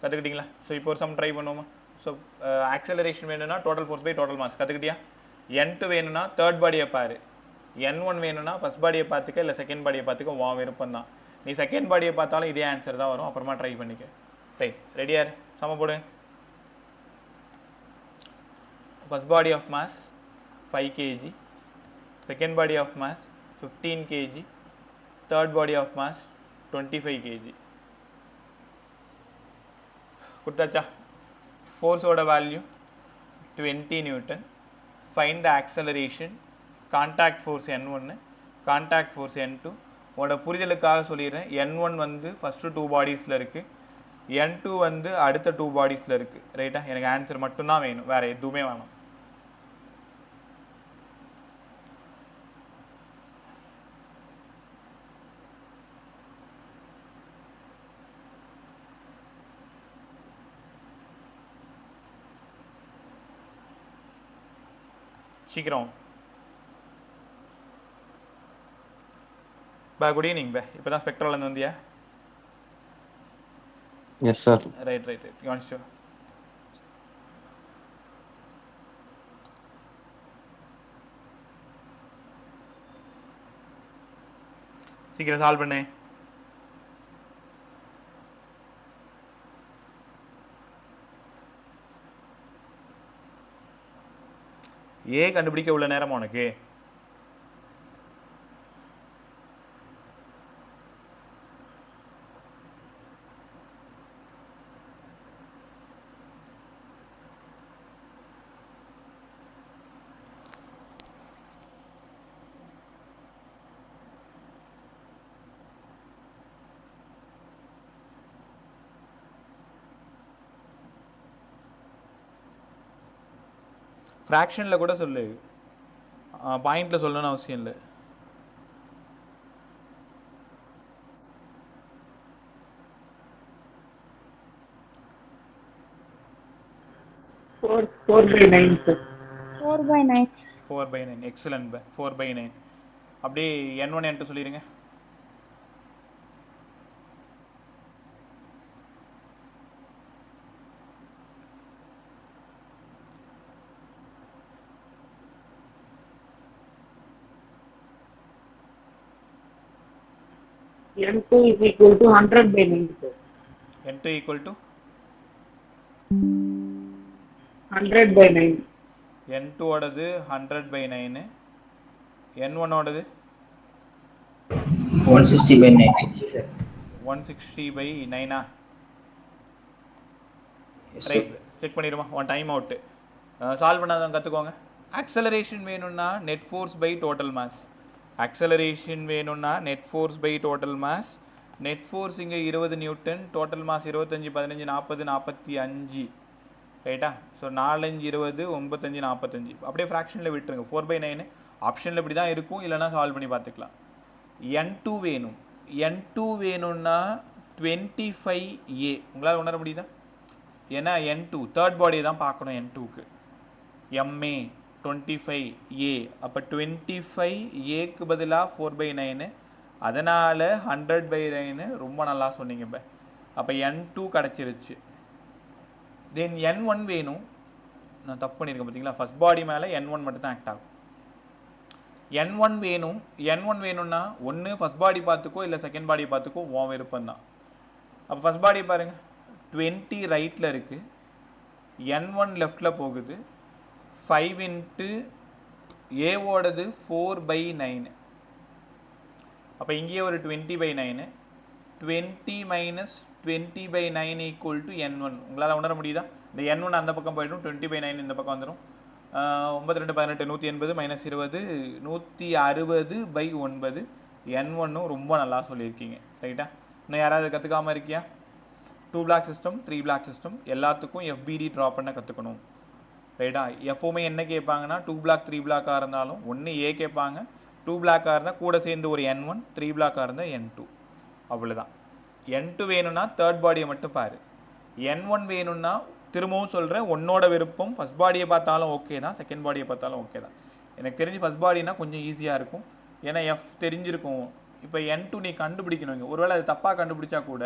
S1: கற்றுக்கிட்டிங்களா? ஸோ இப்போ ஒரு சம் ட்ரை பண்ணுவோமா? ஸோ ஆக்சலரேஷன் வேணும்னா total force by total mass கற்றுக்கிட்டியா? N2 வேணும்னா தேர்ட் பாடியை பாரு, N1 வேணும்னா ஃபஸ்ட் பாடியை பார்த்துக்க, இல்லை செகண்ட் பாடியை பார்த்துக்க, வா விருப்பம் தான். நீ செகண்ட் பாடியை பார்த்தாலும் இதே ஆன்சர் தான் வரும். அப்புறமா ட்ரை பண்ணிக்க. ரைட், ரெடியார் சம போடு. First body of mass 5 kg, second body of mass 15 kg, third body of mass 25 kg. கொடுத்தாச்சா? ஃபோர்ஸோட value 20 newton. Find the acceleration. Contact force N1, contact force N2. உன்னோட புரிதலுக்காக சொல்லிடுறேன், N1 வந்து ஃபஸ்ட்டு 2 பாடிஸில் இருக்குது, N2 வந்து அடுத்த 2 பாடிஸில் இருக்குது. ரைட்டா? எனக்கு ஆன்சர் மட்டும்தான் வேணும், வேறு எதுவுமே வேணும். சீக்கிரம் பா. குட் ஈவினிங் பா. இப்போ தான் ஸ்பெக்ட்ரல்லேருந்து வந்தியா?
S4: Yes sir.
S1: Right right right. யோனிஷோ சீக்கிரம் சால்வ் பண்ணு. ஏ கண்டுபிடிக்க உள்ள நேரம் உனக்கு. ஃப்ராக்ஷனில் கூட சொல்லு, பாயிண்டில் சொல்லணும்னு அவசியம் இல்லை.
S2: Four by 9 sir.
S3: 4/9.
S1: 4/9. எக்ஸலண்ட். 4/9. அப்படியே N1 N2 சொல்லிடுங்க.
S2: N2 is equal to 100/9 sir.
S1: N2 equal to
S2: 100/9.
S1: N2 ஓடது 100/9, N1 ஓடது
S7: 160/9 sir.
S1: 160/9.
S7: Yes, sir.
S1: Right, check பண்ணிடுமா. One time out. சால்வ் பண்ணாதவங்க கற்றுக்கோங்க. ஆக்சலரேஷன் வேணும்னா net force by total mass. Acceleration வேணும்னா net force by total mass. Net force இங்கே 20 Newton, total mass 25, 15, 40, 45. ரைட்டா? So 4, 5, 20, 9, 5, 45. அப்படியே ஃப்ராக்ஷனில் விட்டுருங்க. 4/9 ஆப்ஷனில் இப்படி தான் இருக்கும், இல்லைனா சால்வ் பண்ணி பார்த்துக்கலாம். N2 வேணும். N2 வேணும்னா 25A. உங்களால் உணர முடியுதா? ஏன்னா N2 தேர்ட் பாடியை தான் பார்க்கணும். N2க்கு MA 25A. அப்போ 25Aக்கு பதிலாக 4/9. அதனால் 100/9. ரொம்ப நல்லா சொன்னீங்க பே. அப்போ N2 கிடச்சிருச்சு. தென் N1 வேணும். நான் தப்பு பண்ணியிருக்கேன் பார்த்தீங்களா? ஃபஸ்ட் பாடி மேலே N1 மட்டும் தான் ஆக்ட் ஆகும். N1 வேணும். N1 வேணும்னா ஒன்று ஃபஸ்ட் பாடி பார்த்துக்கோ, இல்லை செகண்ட் பாடி பார்த்துக்கோ, உன் விருப்பம் தான். அப்போ ஃபஸ்ட் பாடி பாருங்கள், 20 ரைட்டில் இருக்குது, N1 லெஃப்டில் போகுது. 5 இன்ட்டு ஏவோடது 4/9. அப்போ இங்கேயே ஒரு 20/9. 20 மைனஸ் 20/9 ஈக்குவல் டு N1. உங்களால் உணர முடியுதா? இந்த N1 அந்த பக்கம் போய்டும், 20/9 இந்த பக்கம் வந்துடும். 9, 2, 18, 180 மைனஸ் 20, 160/9. N1 ரொம்ப நல்லா சொல்லியிருக்கீங்க. ரைட்டா? இன்னும் யாராவது கற்றுக்காமல் இருக்கியா? 2 பிளாக் சிஸ்டம் 3 பிளாக் சிஸ்டம் எல்லாத்துக்கும் FBD ட்ரா பண்ண கற்றுக்கணும். ரைட்டா? எப்போவுமே என்ன கேட்பாங்கன்னா 2 பிளாக் 3 பிளாக்காக இருந்தாலும் ஒன்று ஏ கேட்பாங்க, 2 பிளாக்காக இருந்தால் கூட சேர்ந்து ஒரு N1, 3 பிளாக்காக இருந்தால் N2. அவ்வளோதான். N2 வேணும்னா தேர்ட் பாடியை மட்டும் பாரு. N1 வேணும்னா திரும்பவும் சொல்கிறேன், உன்னோட விருப்பம். ஃபஸ்ட் பாடியை பார்த்தாலும் ஓகே தான், செகண்ட் பாடியை பார்த்தாலும் ஓகே தான். எனக்கு தெரிஞ்சு ஃபஸ்ட் பாடினா கொஞ்சம் ஈஸியாக இருக்கும், ஏன்னா F தெரிஞ்சிருக்கும். இப்போ N2 நீ கண்டுபிடிக்கணுங்க, ஒருவேளை அது தப்பாக கண்டுபிடிச்சா கூட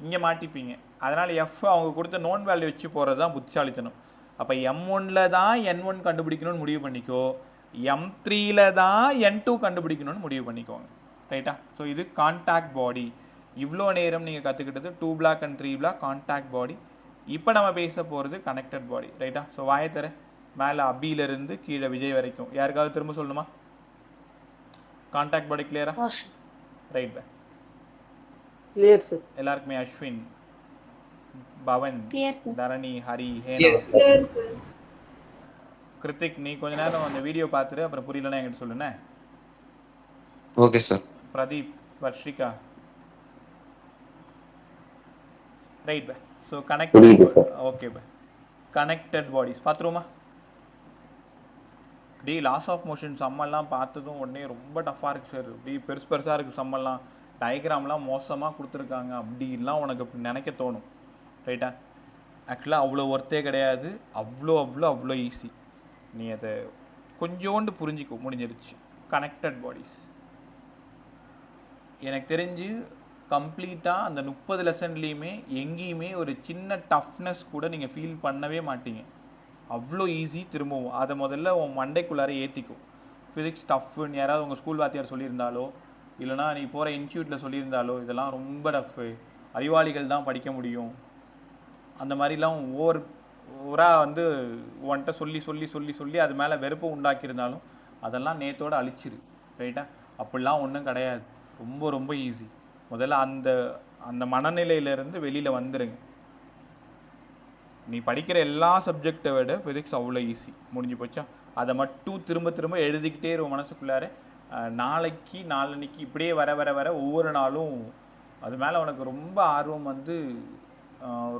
S1: இங்கே மாட்டிப்பீங்க. அதனால் F அவங்க கொடுத்த நோன் வேல்யூ வச்சு போகிறது தான் புத்திசாலித்தனம். அப்போ M1ல் தான் N1 கண்டுபிடிக்கணும்னு முடிவு பண்ணிக்கோ, M3ல் தான் N2 கண்டுபிடிக்கணும்னு முடிவு பண்ணிக்கோங்க. ரைட்டா? ஸோ இது கான்டாக்ட் பாடி. இவ்வளோ நேரம் நீங்கள் கற்றுக்கிட்டது 2 பிளாக் அண்ட் 3 பிளாக் கான்டாக்ட் பாடி. இப்போ நம்ம பேச போகிறது கனெக்டட் பாடி. ரைட்டா? ஸோ வாயத்தர மேலே அபியிலிருந்து கீழே விஜய் வரைக்கும் யாருக்காவது திரும்ப சொல்லணுமா? கான்டாக்ட் பாடி கிளியரா? Right bye.
S2: Clear sir.
S1: எல்லாருக்குமே அஸ்வின், பவன்,
S3: Clear, sir.
S1: தரணி, ஹரி, ஹேனா,
S7: Yes, sir.
S1: கிருத்திக், நீ கொஞ்ச நேரம் அந்த வீடியோ பார்த்துட்டு அப்புறம் புரியலன்னா என்கிட்ட சொல்லுண்ணே.
S8: Okay sir.
S1: Pradeep, Varshika. Right bye. So connect.
S4: புரியுது sir.
S1: Okay bye. Connected bodies பார்த்துருவோமா? டி லாஸ் ஆஃப் மோஷன் சம்மெல்லாம் பார்த்ததும் உடனே ரொம்ப டஃப்பாக இருக்குது சார், இப்படி பெருசாக இருக்குது சம்மெல்லாம், டயக்ராம்லாம் மோசமாக கொடுத்துருக்காங்க அப்படின்லாம் உனக்கு அப்படி நினைக்க தோணும். ரைட்டா? ஆக்சுவலாக அவ்வளோ ஒர்த்தே கிடையாது, அவ்வளோ ஈஸி. நீ அதை கொஞ்சோண்டு புரிஞ்சிக்கோ, முடிஞ்சிருச்சு. கனெக்டட் பாடிஸ் எனக்கு தெரிஞ்சு கம்ப்ளீட்டாக அந்த 30 லெசன்லேயுமே எங்கேயுமே ஒரு சின்ன டஃப்னஸ் கூட நீங்கள் ஃபீல் பண்ணவே மாட்டீங்க. அவ்வளோ ஈஸி. திரும்பவும் அதை முதல்ல உன் மண்டைக்குள்ளார ஏற்றிக்கும். ஃபிசிக்ஸ் டஃப்னு யாராவது உங்கள் ஸ்கூல் வாத்தியார் சொல்லியிருந்தாலோ, இல்லைனா நீ போகிற இன்ஸ்டியூட்டில் சொல்லியிருந்தாலோ, இதெல்லாம் ரொம்ப டஃப்பு, அறிவாளிகள் தான் படிக்க முடியும், அந்த மாதிரிலாம் ஓராக வந்து உன்கிட்ட சொல்லி அது மேலே வெறுப்பு உண்டாக்கியிருந்தாலும் அதெல்லாம் நேத்தோடு அழிச்சிரு. ரைட்டா? அப்படிலாம் ஒன்றும் கிடையாது, ரொம்ப ஈஸி. முதல்ல அந்த மனநிலையிலேருந்து வெளியில் வந்துடுங்க. நீ படிக்கிற எல்லா சப்ஜெக்டை விட ஃபிசிக்ஸ் அவ்வளோ ஈஸி. முடிஞ்சு போச்சா? அதை மட்டும் திரும்ப எழுதிக்கிட்டே இருக்கும் மனசுக்குள்ளார. நாளைக்கு இப்படியே வர ஒவ்வொரு நாளும் அது மேலே உனக்கு ரொம்ப ஆர்வம் வந்து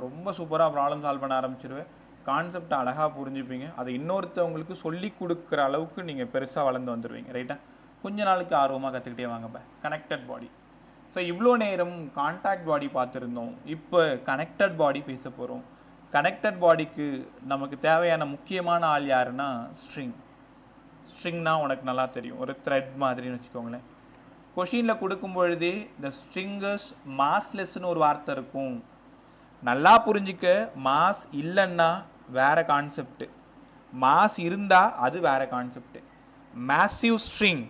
S1: ரொம்ப சூப்பராக ப்ராப்ளம் சால்வ் பண்ண ஆரம்பிச்சிருவேன். கான்செப்டை அழகாக புரிஞ்சுப்பீங்க. அதை இன்னொருத்தவங்களுக்கு சொல்லி கொடுக்குற அளவுக்கு நீங்கள் பெருசாக வளர்ந்து வந்துடுவீங்க. ரைட்டா? கொஞ்ச நாளுக்கு ஆர்வமாக கற்றுக்கிட்டே வாங்கப்பா. கனெக்டட் பாடி. ஸோ இவ்வளோ நேரம் கான்டாக்ட் பாடி பார்த்துருந்தோம், இப்போ கனெக்டட் பாடி பேச போகிறோம். கனெக்டட் பாடிக்கு நமக்கு தேவையான முக்கியமான ஆள் யாருன்னா ஸ்ட்ரிங். ஸ்ட்ரிங்னா உனக்கு நல்லா தெரியும், ஒரு த்ரெட் மாதிரின்னு வச்சுக்கோங்களேன். கொஷினில் கொடுக்கும் பொழுதே இந்த ஸ்ட்ரிங்கஸ் மாஸ்லெஸ்ன்னு ஒரு வார்த்தை இருக்கும். நல்லா புரிஞ்சிக்க, மாஸ் இல்லைன்னா வேறு கான்செப்டு, மாஸ் இருந்தால் அது வேறு கான்செப்டு. மேசிவ் ஸ்ட்ரிங்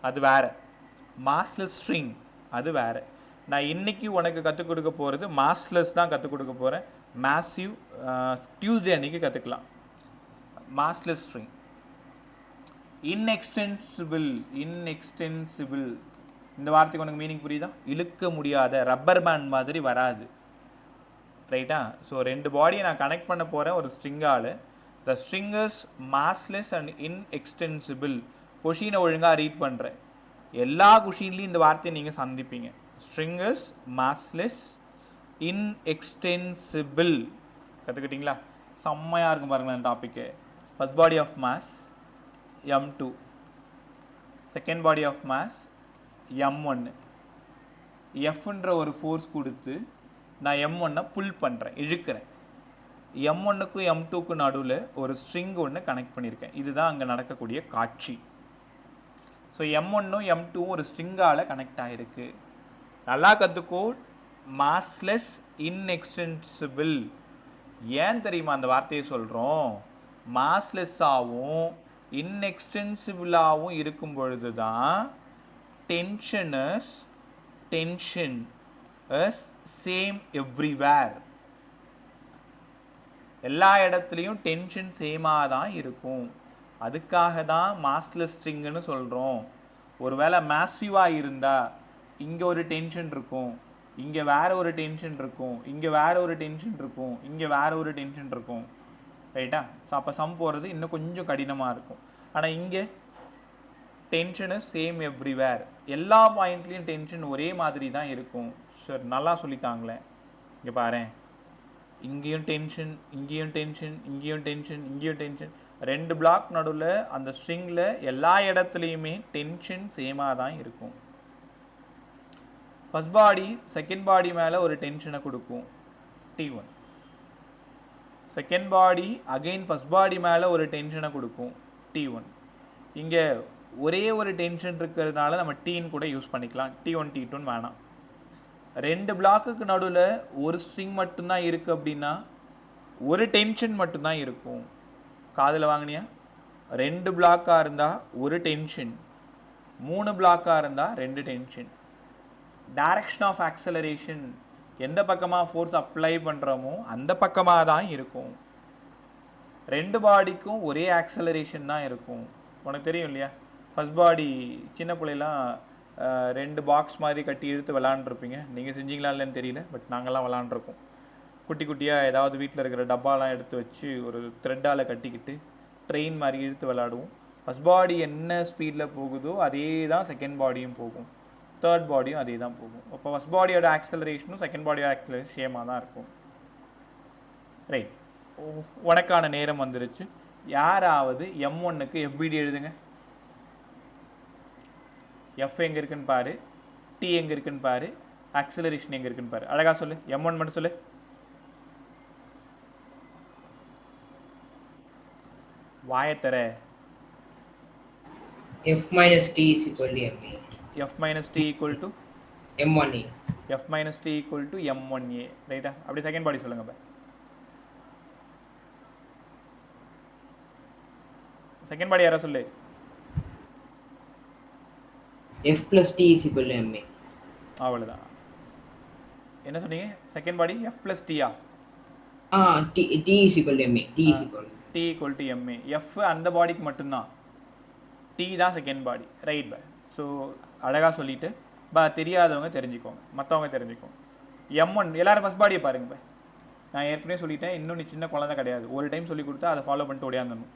S1: அது வேறு, மாஸ்லெஸ் ஸ்ட்ரிங் அது வேறு. நான் இன்றைக்கி உனக்கு கற்றுக் கொடுக்க போகிறது மாஸ்லெஸ் தான் கற்றுக் கொடுக்க போகிறேன். மேசிவ் டியூஸ்டே அன்றைக்கி கற்றுக்கலாம். Massless string. இன்எக்ஸ்டென்சிபிள் இந்த வார்த்தைக்கு உனக்கு மீனிங் புரியுதா? இழுக்க முடியாத, ரப்பர் பேண்ட் மாதிரி வராது. ரைட்டா? ஸோ 2 பாடியை நான் கனெக்ட் பண்ண போகிறேன் ஒரு ஸ்ட்ரிங்கால். த ஸ்ட்ரிங்கஸ் மாஸ்லெஸ் அண்ட் இன்எக்ஸ்டென்சிபிள். கொஷினை ஒழுங்காக ரீட் பண்ணுறேன். எல்லா கொஷின்லையும் இந்த வார்த்தையை நீங்கள் சந்திப்பீங்க. ஸ்ட்ரிங்கஸ் மாஸ்லெஸ் இன்எக்ஸ்டென்சிபிள். கற்றுக்கிட்டிங்களா? செம்மையாக இருக்கும் பாருங்களேன் topic. First body of mass M2, second body of mass M1. எஃப்ன்ற ஒரு ஃபோர்ஸ் கொடுத்து நான் M1 புல் பண்ணுறேன், இழுக்கிறேன். M1க்கும் M2க்கும் நடுவில் ஒரு ஸ்ட்ரிங் ஒன்று கனெக்ட் பண்ணியிருக்கேன். இதுதான் அங்கே நடக்கக்கூடிய காட்சி. ஸோ M1ம் M2வும் ஒரு ஸ்ட்ரிங்கால் கனெக்ட் ஆகிருக்கு. நல்லா கற்றுக்கோ. Massless inextensible. ஏன் தெரியுமா அந்த வார்த்தையை சொல்கிறோம்? மாஸ்லெஸ்ஸாகவும் இன்எக்ஸ்டென்சிபிளாகவும் இருக்கும் பொழுது தான் டென்ஷன் இஸ் சேம் எவ்ரிவேர். எல்லா இடத்துலையும் டென்ஷன் சேமாக தான் இருக்கும். அதுக்காக தான் மாஸ்லெஸ் ஸ்ட்ரிங்குன்னு சொல்கிறோம். ஒருவேளை மேசிவாக இருந்தால் இங்கே ஒரு டென்ஷன் இருக்கும், இங்கே வேறு ஒரு டென்ஷன் இருக்கும், இங்கே வேறு ஒரு டென்ஷன் இருக்கும், இங்கே வேறு ஒரு டென்ஷன் இருக்கும். ரைட்டா? ஸோ அப்போ சம் போகிறது இன்னும் கொஞ்சம் கடினமாக இருக்கும். ஆனால் இங்கே டென்ஷன் இஸ் சேம் எவ்ரிவேர். எல்லா பாயிண்ட்லேயும் டென்ஷன் ஒரே மாதிரி தான் இருக்கும். சார் நல்லா சொல்லித்தாங்களேன். இங்கே பாரேன், இங்கேயும் டென்ஷன், இங்கேயும் டென்ஷன், இங்கேயும் டென்ஷன், இங்கேயும் டென்ஷன். 2 பிளாக் நடுவில் அந்த ஸ்ட்ரிங்கில் எல்லா இடத்துலையுமே டென்ஷன் சேமாக தான் இருக்கும். ஃபர்ஸ்ட் பாடி செகண்ட் பாடி மேலே ஒரு டென்ஷனை கொடுக்கும், T1. செகண்ட் பாடி அகெயின் ஃபர்ஸ்ட் பாடி மேலே ஒரு டென்ஷனை கொடுக்கும், T1. இங்கே ஒரே ஒரு டென்ஷன் இருக்கிறதுனால நம்ம டீன்னு கூட யூஸ் பண்ணிக்கலாம், T1 T2 வேணாம். 2 பிளாக்குக்கு நடுவில் ஒரு ஸ்ட்ரிங் மட்டும்தான் இருக்குது அப்படின்னா ஒரு டென்ஷன் மட்டும்தான் இருக்கும். காதில் வாங்கினியா? 2 பிளாக்காக இருந்தால் ஒரு டென்ஷன், 3 பிளாக்காக இருந்தால் 2 டென்ஷன். டைரக்ஷன் ஆஃப் ஆக்சலரேஷன் எந்த பக்கமாக ஃபோர்ஸ் அப்ளை பண்ணுறோமோ அந்த பக்கமாக தான் இருக்கும். 2 பாடிக்கும் ஒரே ஆக்சலரேஷன் தான் இருக்கும். உனக்கு தெரியும் இல்லையா, ஃபர்ஸ்ட் பாடி சின்ன பிள்ளைலாம் 2 பாக்ஸ் மாதிரி கட்டி இழுத்து விளாண்டுருப்பீங்க. நீங்கள் செஞ்சீங்களா இல்லைன்னு தெரியல, பட் நாங்கள்லாம் விளாண்டுருக்கோம். குட்டி குட்டியாக ஏதாவது வீட்டில் இருக்கிற டப்பாலாம் எடுத்து வச்சு ஒரு த்ரெட்டால் கட்டிக்கிட்டு ட்ரெயின் மாதிரி இழுத்து விளாடுவோம். ஃபர்ஸ்ட் பாடி என்ன ஸ்பீடில் போகுதோ அதே தான் செகண்ட் பாடியும் போகும், தேர்ட் பாடியும் அதே தான் போகும். அப்போ ஃபர்ஸ்ட் பாடியோட ஆக்சலரேஷனும் செகண்ட் பாடியோட ஆக்சலரேஷன் சேமாக தான் இருக்கும். ரைட், உனக்கான நேரம் வந்துருச்சு. யாராவது M1க்கு FBD எழுதுங்க. F எங்கே இருக்குன்னு பாரு, T எங்கே இருக்குன்னு பாரு, ஆக்சலரேஷன் எங்கே இருக்குன்னு பாரு. அழகாக சொல்லு, M1 மட்டும் சொல்லு. வாயத்தர.
S7: F minus T is equal to MA.
S1: F minus T equal to
S7: M1A.
S1: F minus T equal to M1A. ரைட்டா? அப்படி செகண்ட் பாடி சொல்லுங்க. செகண்ட் பாடி யாரா சொல்லு.
S7: F plus T is equal to MA.
S1: அவ்வளோதான். என்ன சொன்னீங்க? Second body F plus T ஆ?
S7: T is equal to MA. T is equal to
S1: T equal to MA. F அந்த பாடிக்கு மட்டும்தான், T தான் second body. Right bye. So அழகாக சொல்லிவிட்டு தெரியாதவங்க தெரிஞ்சுக்கோங்க, மற்றவங்க தெரிஞ்சுக்கோங்க. M1 எல்லோரும் ஃபஸ்ட் பாடியை பாருங்க பை. நான் ஏற்கனவே சொல்லிட்டேன், இன்னும் நீ சின்ன குழந்தை கிடையாது. ஒரு டைம் சொல்லி கொடுத்தா அதை ஃபாலோ பண்ணிட்டு ஓடியாந்துடணும்.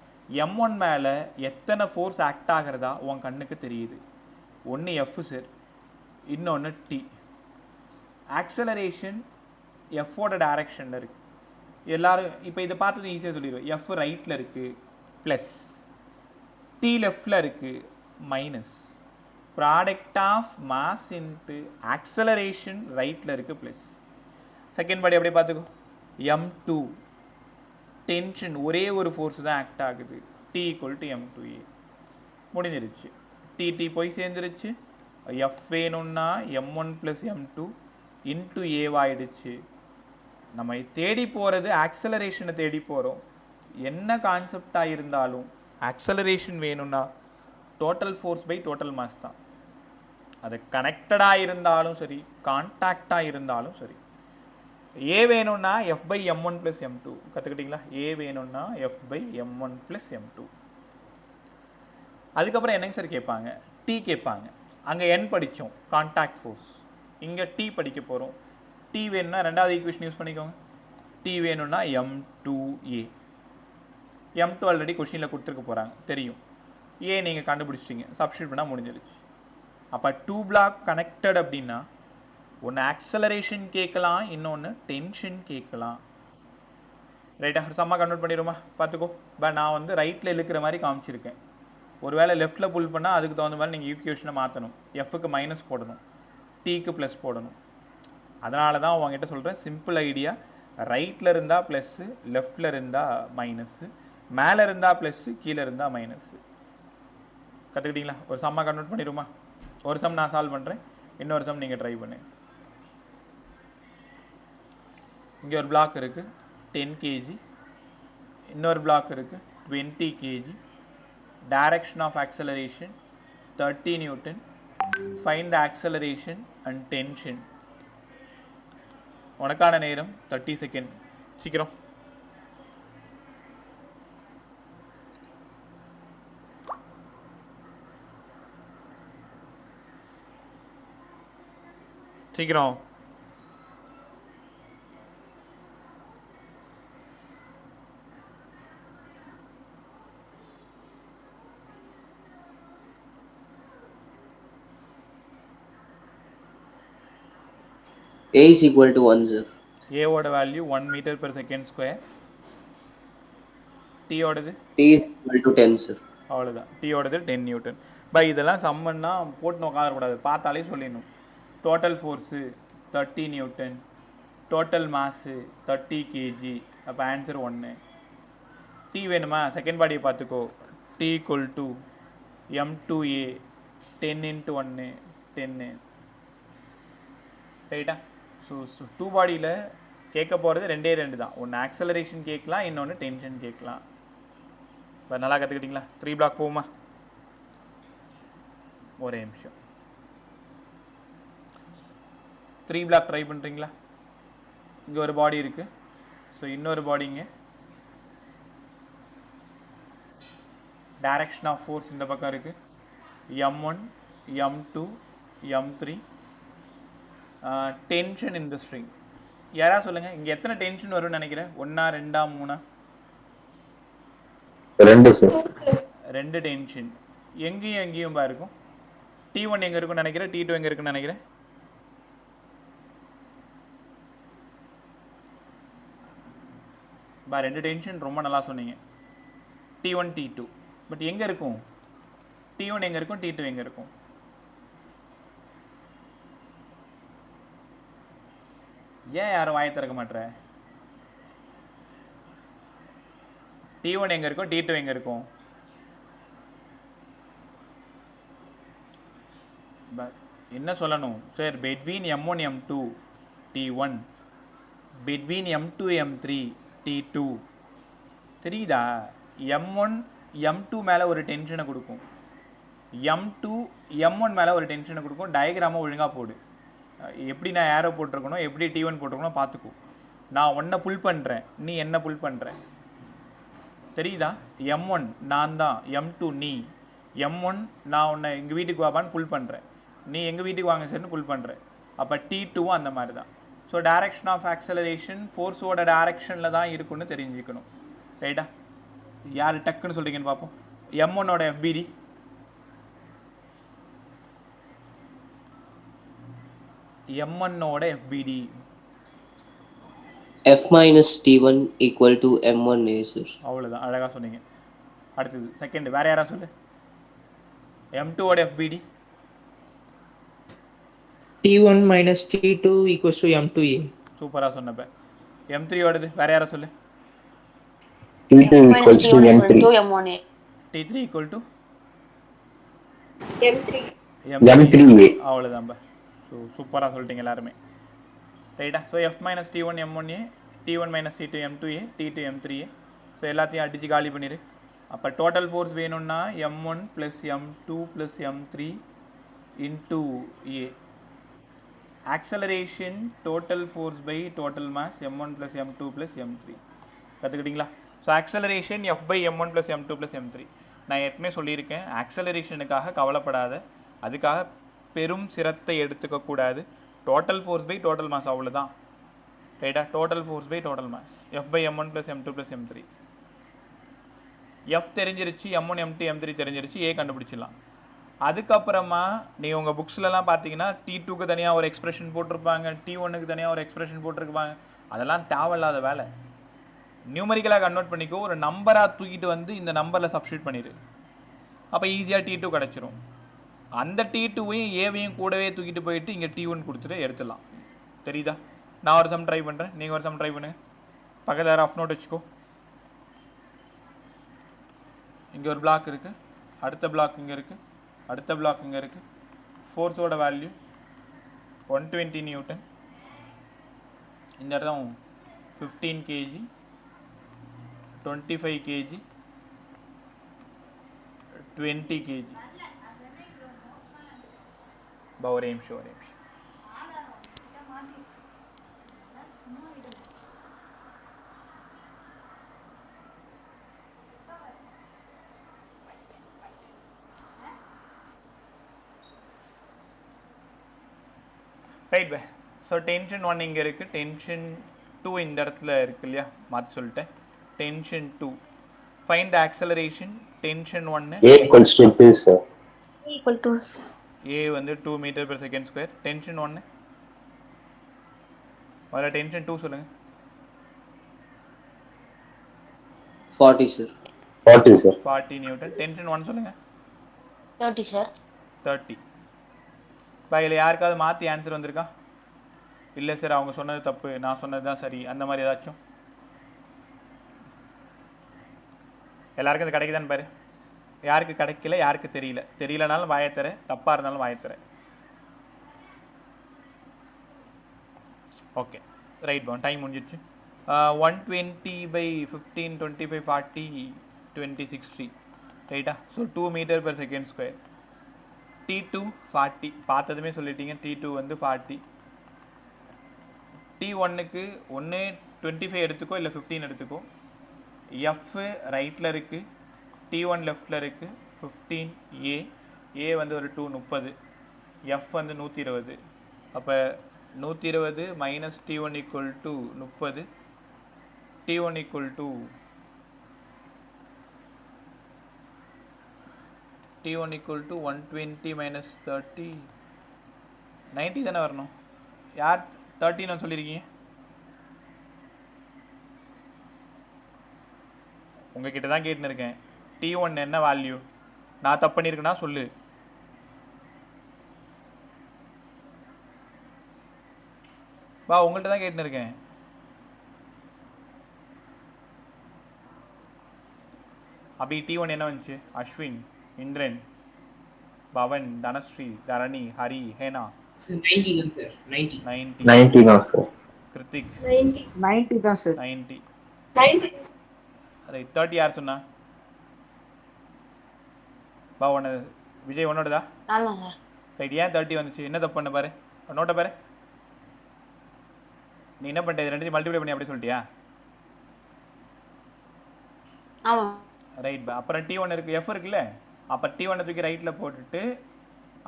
S1: M1 மேலே எத்தனை ஃபோர்ஸ் ஆக்ட் ஆகிறதா உன் கண்ணுக்கு தெரியுது. ஒன்று F சார், இன்னொன்று T. ஆக்சலரேஷன் Fோட டைரக்ஷனில் இருக்குது. எல்லோரும் இப்போ இதை பார்த்தது ஈஸியாக சொல்லிடுவோம். F ரைட்டில் இருக்குது ப்ளஸ், T லெஃப்டில் இருக்குது minus. Product of mass into acceleration ரைட்டில் இருக்குது ப்ளஸ். செகண்ட் பாடி அப்படியே பார்த்துக்கோ. M2 டென்ஷன் ஒரே ஒரு ஃபோர்ஸ் தான் ஆக்ட் ஆகுது, T equal to M2A. முடிஞ்சிருச்சு. TT போய் சேர்ந்துருச்சு. F வேணும்னா M1 + M2 இன்ட்டு ஏவாயிடுச்சு. நம்ம தேடி போகிறது ஆக்சலரேஷனை தேடி போகிறோம். என்ன கான்செப்டாக இருந்தாலும் ஆக்சலரேஷன் வேணும்னா total force by total mass தான். அது கனெக்டடாக இருந்தாலும் சரி, கான்டாக்டாக இருந்தாலும் சரி. ஏ வேணும்னா F/M1 + M2. கற்றுக்கிட்டிங்களா? ஏ வேணும்னா F/M1 + M2. அதுக்கப்புறம் என்னங்க சார் கேட்பாங்க? T கேட்பாங்க. அங்கே N படித்தோம், கான்டாக்ட் ஃபோர்ஸ். இங்கே T படிக்க போகிறோம். T வேணும்னா ரெண்டாவது ஈக்குவேஷன் யூஸ் பண்ணிக்கோங்க. T வேணும்னா M2A. M2 ஆல்ரெடி கொஷினில் கொடுத்துருக்க போகிறாங்க, தெரியும். ஏ நீங்கள் கண்டுபிடிச்சிட்டிங்க, சப்ஸ்டியூட் பண்ணால் முடிஞ்சிருச்சு. அப்போ 2 பிளாக் கனெக்டட் அப்படின்னா ஒன்று ஆக்சலரேஷன் கேட்கலாம், இன்னொன்று டென்ஷன் கேட்கலாம். ரைட்டா? சம்மா கன்வெர்ட் பண்ணிடுமா? பார்த்துக்கோ. நான் வந்து ரைட்டில் இழுக்கிற மாதிரி காமிச்சிருக்கேன். ஒருவேளை லெஃப்ட்டில் புல் பண்ணால் அதுக்கு தகுந்த மாதிரி நீங்கள் ஈக்குவேஷனை மாற்றணும். எஃப்க்கு மைனஸ் போடணும், டீக்கு ப்ளஸ் போடணும். அதனால தான் உங்ககிட்ட சொல்கிறேன், சிம்பிள் ஐடியா. ரைட்டில் இருந்தால் ப்ளஸ்ஸு, லெஃப்டில் இருந்தால் மைனஸ்ஸு, மேலே இருந்தால் ப்ளஸ்ஸு, கீழே இருந்தால் மைனஸ்ஸு. கற்றுக்கிட்டிங்களா? ஒரு சம்மா கன்வெர்ட் பண்ணிடுமா? ஒரு சம் நான் சால்வ் பண்ணுறேன், இன்னொரு சம் நீங்கள் ட்ரை பண்ணு. இங்கே ஒரு பிளாக் இருக்குது 10 kg, இன்னொரு பிளாக் இருக்குது 20 kg. Direction of acceleration 30 Newton. Find the acceleration and tension. உனக்கான நேரம் 30 செகண்ட். சீக்கிரம். சீக்கிரம்.
S9: A is equal to 1, sir.
S1: ஏவோட value 1 metre per second square. டீயோடது
S8: T is equal to 10, sir.
S1: அவ்வளோதான். டீயோடது 10 நியூட்டன். பை இதெல்லாம் சம்மன்னா போட்டு உட்காரக்கூடாது, பார்த்தாலே சொல்லிடணும். Total force 30 newton, total mass 30 KG. அப்போ ஆன்சர் 1. டி வேணுமா? செகண்ட் பாடியை பார்த்துக்கோ. T equal to m2a 10 × 1 10. ரைட்டா? ஸோ 2 பாடியில் கேட்க போகிறது 2 தான். ஒன்று ஆக்சலரேஷன் கேட்கலாம், இன்னொன்று டென்ஷன் கேட்கலாம். இப்போ நல்லா கற்றுக்கிட்டிங்களா? 3 பிளாக் போகுமா? ஒரே நிமிஷம். 3 பிளாக் ட்ரை பண்ணுறீங்களா? இங்கே ஒரு பாடி இருக்குது. ஸோ இன்னொரு பாடிங்க. டைரக்ஷன் ஆஃப் ஃபோர்ஸ் இந்த பக்கம் இருக்குது. m1 m2 m3. டென்ஷன் இன் த ஸ்ட்ரிங். யாரா சொல்லுங்கள், இங்கே எத்தனை டென்ஷன் வரும்னு நினைக்கிறேன்? 1 2 3?
S4: 2 சார்.
S1: 2 டென்ஷன். எங்கேயும் எங்கேயும் இருக்கும். T1 எங்கே இருக்குன்னு நினைக்கிறேன், T2 எங்கே இருக்குன்னு நினைக்கிறேன். பா 2 டென்ஷன் ரொம்ப நல்லா சொன்னீங்க. T1 T2. பட் எங்கே இருக்கும்? T1 எங்கே இருக்கும், T2 எங்கே இருக்கும்? ஏன் யாரும் வாயை திறக்க மாட்டேற? T1 எங்கே இருக்கும், T2 எங்கே இருக்கும்? என்ன சொல்லணும் sir? between m1 m2 T1, between m2 m3 T2. தெரியுதா? m1 m2 மேலே ஒரு டென்ஷனை கொடுக்கும், m2 m1 மேலே ஒரு டென்ஷனை கொடுக்கும். டயக்ராமை ஒழுங்காக போடு. எப்படி நான் ஏரோ போட்டிருக்கணும், எப்படி T1 போட்டிருக்கணும் பார்த்துக்கோ. நான் ஒன்றை புல் பண்ணுறேன், நீ என்ன புல் பண்ணுற? தெரியுதா? m1 நான் தான், m2 நீ. m1 நான் உன்னை எங்கள் வீட்டுக்கு வாப்பான்னு புல் பண்ணுறேன், நீ எங்கள் வீட்டுக்கு வாங்க சரின்னு புல் பண்ணுறேன். அப்போ T2வும் அந்த மாதிரி தான். ஸோ டைரக்ஷன் ஆஃப் ஆக்சலரேஷன் ஃபோர்ஸோட டைரக்ஷனில் தான் இருக்குன்னு தெரிஞ்சுக்கணும். ரைட்டா? யார் டக்குன்னு சொல்கிறீங்கன்னு பார்ப்போம். m1ஓட FBD m1ஓட FBD
S8: F minus T1 equal to M1A, sir.
S1: அவ்வளோதான், அழகாக சொன்னீங்க. அடுத்தது செகண்ட், வேறு யாரா சொல்லு. m2ஓட FBD
S5: T1 minus T2 equals to M2A.
S1: சூப்பராக சொன்னப்ப. m3ஓடது வேறு யாரா சொல்லு.
S4: T2 equals to M3.
S1: T3 equal to
S4: M3A.
S1: அவ்வளோதான்பா. ஸோ சூப்பராக சொல்லிட்டீங்க எல்லாருமே. ரைட்டா? So F minus T1 M1A, T1 minus T2 M2A, T2 M3A. So எல்லாத்தையும் அடித்து காலி பண்ணிடு. அப்போ டோட்டல் ஃபோர்ஸ் வேணும்னா m1 + m2 + m3 into A. Acceleration total force by total mass m1 + m2 + m3. கற்றுக்கிட்டிங்களா? So acceleration F/m1 + m2 + m3. நான் ஏற்கனவே சொல்லியிருக்கேன், ஆக்சலரேஷனுக்காக கவலைப்படாத, அதுக்காக பெரும் சிரத்தை எடுத்துக்கக்கூடாது. Total force by total mass, அவ்வளோதான். ரைட்டா? Total force by total mass F/m1 + m2 + m3. F தெரிஞ்சிருச்சு, m1 m2 m3 தெரிஞ்சிருச்சு, A கண்டுபிடிச்சிடலாம். அதுக்கப்புறமா நீ உங்கள் புக்ஸ்லலாம் பார்த்தீங்கன்னா T2க்கு தனியாக ஒரு எக்ஸ்பிரஷன் போட்டிருப்பாங்க, T1க்கு தனியாக ஒரு எக்ஸ்பிரஷன் போட்டிருப்பாங்க. அதெல்லாம் தேவையில்லாத வேலை. நியூமரிக்கலாக கன்வெர்ட் பண்ணிக்கோ. ஒரு நம்பராக தூக்கிட்டு வந்து இந்த நம்பரில் சப்ஸ்டியூட் பண்ணிடு. அப்போ ஈஸியாக T2 கிடச்சிரும். அந்த T2வையும் ஏவையும் கூடவே தூக்கிட்டு போயிட்டு இங்கே T1 கொடுத்துட்டு எடுத்துடலாம். தெரியுதா? நான் ஒரு சம் ட்ரை பண்ணுறேன், நீங்கள் ஒரு சம் ட்ரை பண்ணுங்கள். பக்கத்தில் ரஃப் நோட் வச்சுக்கோ. இங்கே ஒரு பிளாக் இருக்குது, அடுத்த பிளாக் இங்கே இருக்குது, அடுத்த பிளாக் இங்கே இருக்குது. ஃபோர்ஸோட வேல்யூ 120 நியூட்டன். இந்த இடத்துல 15 kg, 25 kg, 20 kg. ஒரே நிமிஷம். Right bye. ஸோ டென்ஷன் 1 இங்கே இருக்குது, டென்ஷன் 2 இந்த இடத்துல இருக்குது இல்லையா, மாற்றி சொல்லிட்டேன். Tension 2. Find the acceleration. Tension 1
S4: A equals to 2, sir.
S3: equal to
S1: A வந்து 2 metre per second square. Tension 1 அதில் டென்ஷன் 2 சொல்லுங்கள்.
S8: 40 sir.
S4: 40 sir.
S1: 40 நியூட்டன். டென்ஷன் 1 சொல்லுங்கள்.
S3: 30 sir.
S1: 30. பா இதில் யாருக்காவது மாற்றி ஆன்சர் வந்திருக்கா? இல்லை சார் அவங்க சொன்னது தப்பு, நான் சொன்னது தான் சரி, அந்த மாதிரி ஏதாச்சும்? எல்லாருக்கும் இது கிடைக்குதான்னு பாரு. யாருக்கு கிடைக்கல, யாருக்கு தெரியலனாலும் வாயத்தர, தப்பாக இருந்தாலும் வாயத்தர. ஓகே ரைட் பா, டைம் முடிஞ்சிடுச்சு. 120/15 25 40 26 3 ரைட்டா? So 2 m/s². T2 40 பார்த்ததுமே சொல்லிட்டீங்க. T2 வந்து 40. T1க்கு ஒன்று 25 எடுத்துக்கோ இல்லை 15 எடுத்துக்கோ. F ரைட்டில் இருக்குது, T1 லெஃப்டில் இருக்குது, 15 A வந்து ஒரு 230, F வந்து 120. அப்போ 120 minus T1 equal to 30, T1 equal to T1 equal to 120 minus 30 90 தானே வரணும். யார் 30 சொல்லியிருக்கீங்க? உங்ககிட்ட தான் கேட்டுன்னு இருக்கேன். T1 என்ன வேல்யூ? நான் தப்பு பண்ணியிருக்கேன்னா சொல்லு. வா உங்கள்கிட்ட தான் கேட்டுன்னு இருக்கேன். அப்படி T1 என்ன வந்துச்சு? அஸ்வின், இந்திரன், பவன், தனஸ்ரீ, தரணி, ஹரி, ஹேனா.
S7: 90 தான் சார். 90.
S4: 90 தான் சார்.
S1: கிருத்திக்
S5: 90 தான் சார்.
S1: 90. ரைட். 30 யார் சொன்னா? பா ஒன்று விஜய் ஒன்னோடதா?
S3: ஆமாம் சார்.
S1: ரைட். ஏன் 30 வந்துச்சு? என்ன தப்பு பண்ண பாரு, நோட்டை பாரு. நீ என்ன பண்ணிட்ட? ரெண்டு மல்டிப்ளை பண்ணி அப்படி சொல்லிட்டியா?
S3: ஆமாம்.
S1: ரைட் பா. அப்புறம் T1 இருக்குது, F இருக்குல்ல, அப்போ T1 தூக்கி ரைட்டில் போட்டுட்டு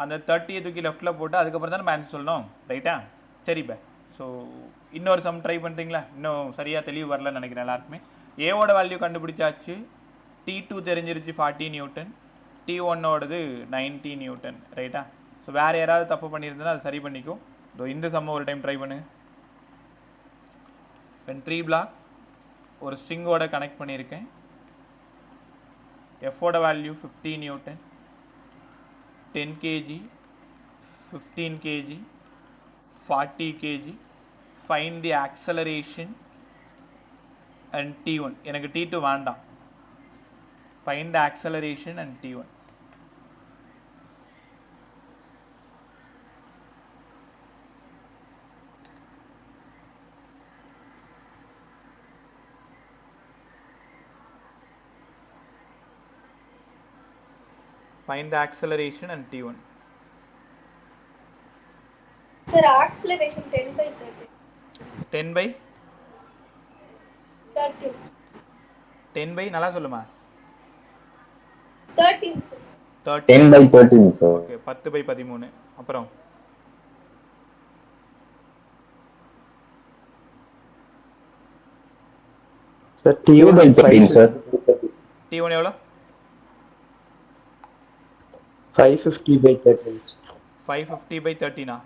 S1: அந்த 30 தூக்கி லெஃப்ட்டில் போட்டு அதுக்கப்புறம் தான் நம்ம ஆன்சர் சொல்லணும். ரைட்டா? சரிப்பா. ஸோ இன்னொரு சம் ட்ரை பண்ணுறீங்களா? இன்னும் சரியாக தெளிவு வரலன்னு நினைக்கிறேன் எல்லாருக்குமே. ஏவோட வேல்யூ கண்டுபிடிச்சாச்சு. T2 தெரிஞ்சிருச்சு 40 நியூட்டன், T1ஓடது 90 நியூட்டன். ரைட்டா? ஸோ வேறு யாராவது தப்பு பண்ணியிருந்தேன்னா அது சரி பண்ணிக்கும். இந்த சம்மை ஒரு டைம் ட்ரை பண்ணுங்க. ட்ரீ பிளாக் ஒரு ஸ்ட்ரிங்கோட கனெக்ட் பண்ணியிருக்கேன். Fஓட value 50 Newton, 10 kg, 15 kg, 40 kg. Find the acceleration and T1. எனக்கு T2 வேண்டாம். Find the acceleration and T1. Find the acceleration and T1.
S9: Sir, acceleration 10/30.
S1: 10/30. 10 நல்லா சொல்லுமா?
S9: 13 sir.
S4: 10/13 sir.
S1: ஓகே. 10/13. அப்புறம்
S5: sir
S4: T1/13 sir.
S1: T1 எவ்வளோ?
S5: 550/13.
S1: 550/13.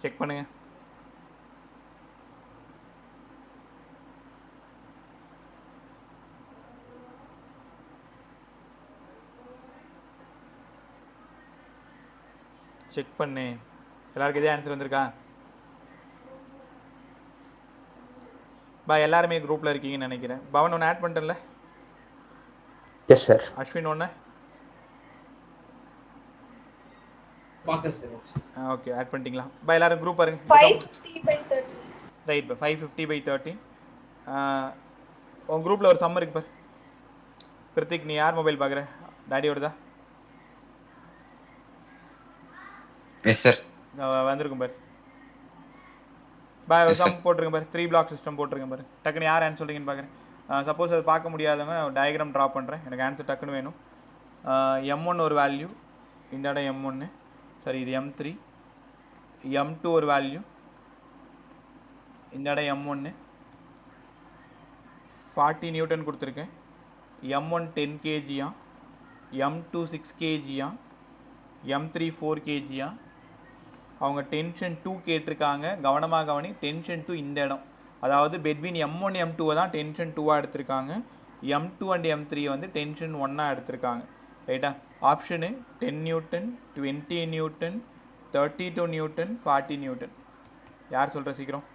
S1: Check பண்ணுங்க. Check பண்ணு. எல்லாருக்கும் இதே ஆன்சர் வந்திருக்கா? பா எல்லாருமே குரூப்பில் இருக்கீங்கன்னு நினைக்கிறேன். பவன் ஒன்று ஆட் பண்ணிட்டேன்ல?
S5: Yes sir.
S1: அஸ்வின் ஒன்று?
S7: பார்க்கறேன் சார்.
S1: ஓகே ஆட் பண்ணிட்டீங்களா? பா எல்லாரும் குரூப் பாருங்க.
S9: 550/13.
S1: ரைட் பா. 550/13. உன் குரூப்பில் ஒரு சம் இருக்கு பார். கிருத்திக் நீ யார் மொபைல் பார்க்குற? டாடியோடதா?
S10: Yes sir.
S1: வந்திருக்கும் பார். பா சம் போட்டிருங்க பார். 3 பிளாக் சிஸ்டம் போட்டிருங்க பாரு. டக்குன்னு யார் ஆன்சர் சொல்கிறீங்கன்னு பார்க்குறேன். சப்போஸ் அது பார்க்க முடியாதவங்க டயக்ராம் ட்ரா பண்ணுறேன். எனக்கு ஆன்சர் டக்குன்னு வேணும். M1 ஒரு வேல்யூ, இந்த இடம் M1. சரி இது M3. M2 ஒரு வேல்யூ, இந்த இடம் M1. 40 நியூட்டன் கொடுத்துருக்கேன். M1 10 kg, M2 6 kg, M3 4 kg, அவங்க டென்ஷன் 2 கேட்டிருக்காங்க. கவனமாக கவனி, டென்ஷன் 2 இந்த இடம், அதாவது பெட்வீன் M1 M2 தான் டென்ஷன் 2 எடுத்திருக்காங்க. M2 அண்ட் M3 வந்து டென்ஷன் 1 எடுத்திருக்காங்க. ரைட்டா? Option 10 newton, 20 newton, 32 newton, 40 newton. யார் சொல்கிற சீக்கிரம்?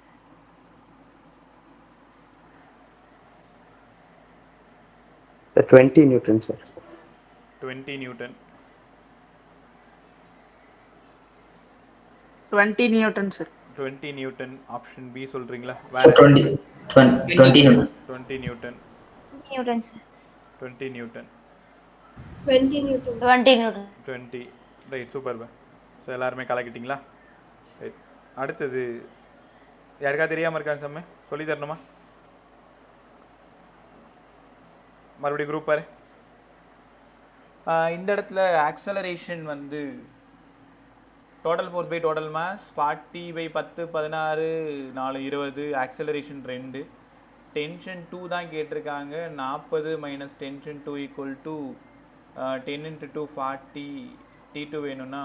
S5: The 20 Newton, sir.
S1: 20 newton.
S2: 20 newton sir.
S1: 20 newton option B சொல்கிறீங்களா?
S7: Sir, 20 Newtons.
S1: 20 newton.
S3: Newton sir.
S1: 20 newton.
S9: 20 newton.
S3: 20 newton.
S1: 20. Right, super பா. ஸோ எல்லாருமே கலக்கிட்டீங்களா? ரைட். அடுத்தது யாருக்கா தெரியாமல் இருக்காங்க செம்ம சொல்லி தரணுமா? மறுபடியும் குரூப் பாரு. இந்த இடத்துல ஆக்சலரேஷன் வந்து total force by total mass 40 by 10 16 4 20. Acceleration 2. Tension 2 தான் கேட்டிருக்காங்க. 40 minus tension 2 equal to 10 × 2 40. T2 வேணும்னா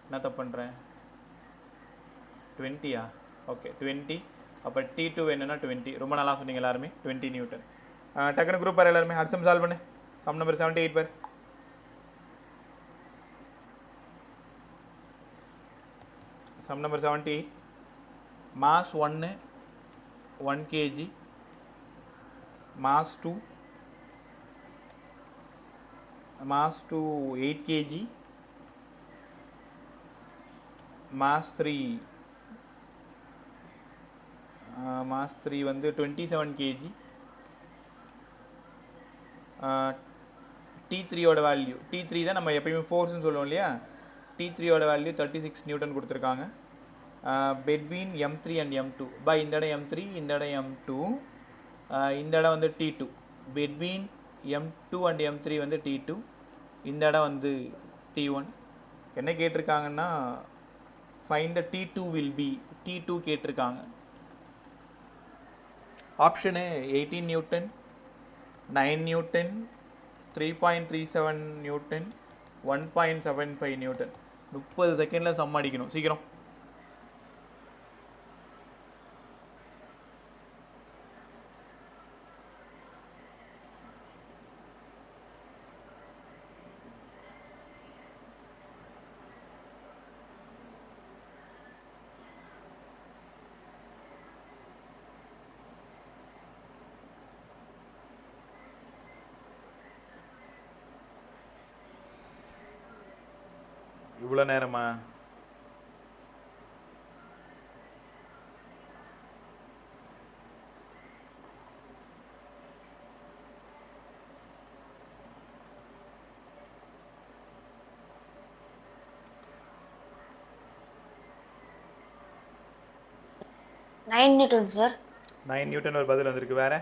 S1: என்ன தப்பு பண்ணுறேன்? 20யா? ஓகே 20. அப்போ T2 வேணும்னா 20. ரொம்ப நல்லா சொன்னீங்க எல்லாருமே. 20 நியூட்டன். டக்குனு குரூப் பாரு எல்லாருமே. அடுத்த சம் சால்வ் பண்ணு. சம் நம்பர் 78 பாரு. Sum number 78. Mass 1 1 kg, mass 2 8 kg, mass 3 வந்து 27 kg. T3 ஓட வேல்யூ, T3 தான் நம்ம எப்பயுமே ஃபோர்ஸ்னு சொல்லுவோம் இல்லையா? T3 ஓட வேல்யூ 36 நியூட்டன் கொடுத்துருக்காங்க. Between M3 and M2 by இந்த இடம் M3, இந்த இடம் M2, இந்த இடம் வந்து T2. Between M2 and M3 வந்து T2, இந்த இடம் வந்து T1. என்ன கேட்டிருக்காங்கன்னா find the T2 will be. T2 கேட்டிருக்காங்க. Option 18 newton, 9 newton, 3.37 newton, 1.75 newton. 30 செகண்டில் சம் அடிக்கணும் சீக்கிரம். இவ்வளோ நேரமா?
S3: Newton sir.
S1: 9 நியூட்டன் ஒரு பதில் வந்திருக்கு. வேற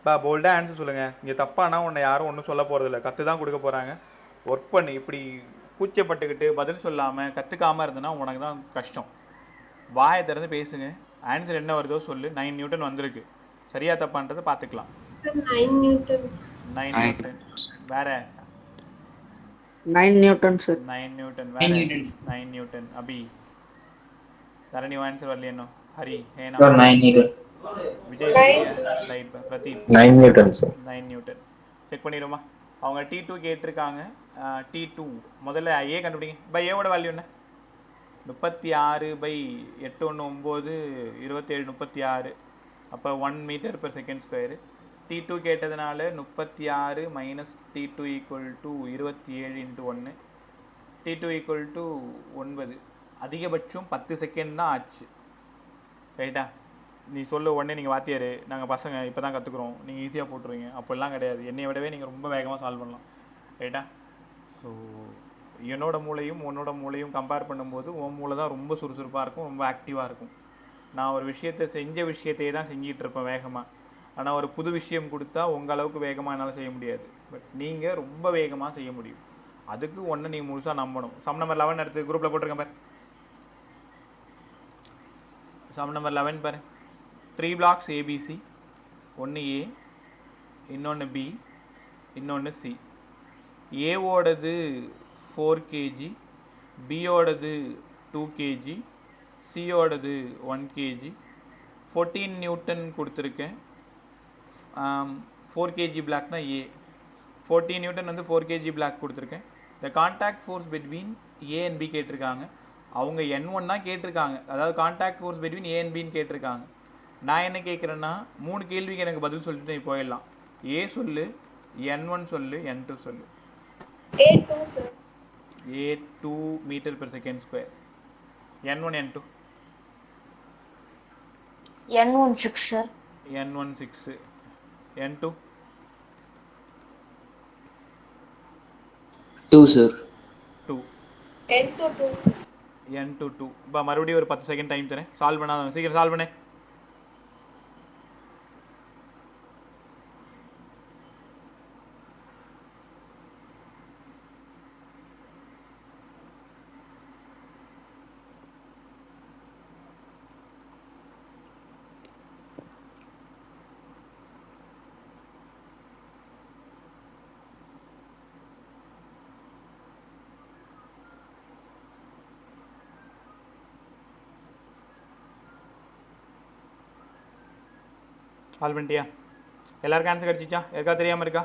S1: பா போல்டாக ஆன்சர் சொல்லுங்கள். இங்கே தப்பானா உன்னை யாரும் ஒன்றும் சொல்ல போகிறதில்ல, கற்று தான் கொடுக்க போகிறாங்க. ஒர்க் பண்ணு. இப்படி கூச்சப்பட்டுக்கிட்டு பதில் சொல்லாமல் கற்றுக்காமல் இருந்ததுன்னா உனக்கு தான் கஷ்டம். வாயை திறந்து பேசுங்க. ஆன்சர் என்ன வருதோ சொல்லு. 9 நியூட்டன் வந்திருக்கு. சரியா தப்பான்றதை பார்த்துக்கலாம்.
S9: 9 நியூட்டன்.
S1: 9 நியூட்டன். வேற
S2: 9 நியூட்டன் சார்.
S1: 9 நியூட்டன். வேற 9 நியூட்டன். அபி வேற நியூ ஆன்சர் வரலையே இன்னும். ஹரி ஏனா
S7: 9 Newton.
S1: Vijay right. Pradeep
S4: 9 Newton, sir.
S1: 9 newton. Check பண்ணிடுமா? அவங்க T2 கேட்டிருக்காங்க. T2 முதல்ல ஏ கண்டுபிடிங்க. பை ஏவோட வேல்யூ என்ன? 36 பை 8 1 9 27 36. அப்போ 1 metre per second square. T2 கேட்டதுனால 36 minus T2 equal to 27 × 1. T2 equal to 9. அதிகபட்சம் 10 செகண்ட் தான் ஆச்சு. ரைட்டா? நீ சொல்ல உடனே நீங்கள் வாத்தியார் நாங்கள் பசங்க இப்போ தான் கற்றுக்குறோம், நீங்கள் ஈஸியாக போட்டுருவீங்க. அப்படிலாம் கிடையாது. என்னை விடவே நீங்கள் ரொம்ப வேகமாக சால்வ் பண்ணலாம். ரைட்டா? ஸோ என்னோட மூளையும் உன்னோட மூளையும் கம்பேர் பண்ணும்போது உன் மூளை தான் ரொம்ப சுறுசுறுப்பாக இருக்கும், ரொம்ப ஆக்டிவாக இருக்கும். நான் ஒரு விஷயத்தை செஞ்ச விஷயத்தையே தான் செஞ்சிகிட்டு இருப்பேன் வேகமாக. ஆனால் ஒரு புது விஷயம் கொடுத்தா உங்கள் அளவுக்கு வேகமாக என்னால் செய்ய முடியாது. பட் நீங்கள் ரொம்ப வேகமாக செய்ய முடியும். அதுக்கு ஒன்று நீங்கள் முழுசாக நம்பணும். சம் நம்பர் 11 எடுத்து குரூப்பில் போட்டிருக்கேன் பாரு. சம் நம்பர் 11 பாரு. 3 blocks ABC. ஒன்று A, இன்னொன்று B, இன்னொன்று C. ஏவோடது 4 kg, பியோடது 2 kg, சியோடது 1 kg, 14 Newton கொடுத்துருக்கேன். 4 kg பிளாக்னா ஏ, 14 நியூட்டன் வந்து 4 kg பிளாக் கொடுத்துருக்கேன். இந்த contact force between A and B கேட்டிருக்காங்க. அவங்க N1 தான் கேட்டிருக்காங்க, அதாவது contact force between A and பின்னு கேட்டிருக்காங்க. நான் என்ன கேட்குறேன்னா 3 கேள்விக்கு எனக்கு பதில் சொல்லிட்டு நீ போயிடலாம். ஏ சொல்லு, N1 சொல்லு, N2 சொல்லு.
S9: A2 sir.
S1: A2 metre per second square. N1 N2.
S3: N1 6 sir.
S1: N1 6, N2
S8: 2 sir.
S1: 2,
S9: N2 2 sir.
S1: N2 2. இப்போ மறுபடியும் ஒரு 10 செகண்ட் டைம் தரேன், சால்வ் பண்ணாத சீக்கிரம் சால்வ் பண்ணு. சால்வ் பண்ணிட்டியா? எல்லாருக்கும் ஆன்சர் கிடச்சிச்சா? இருக்கா தெரியாமல் இருக்கா?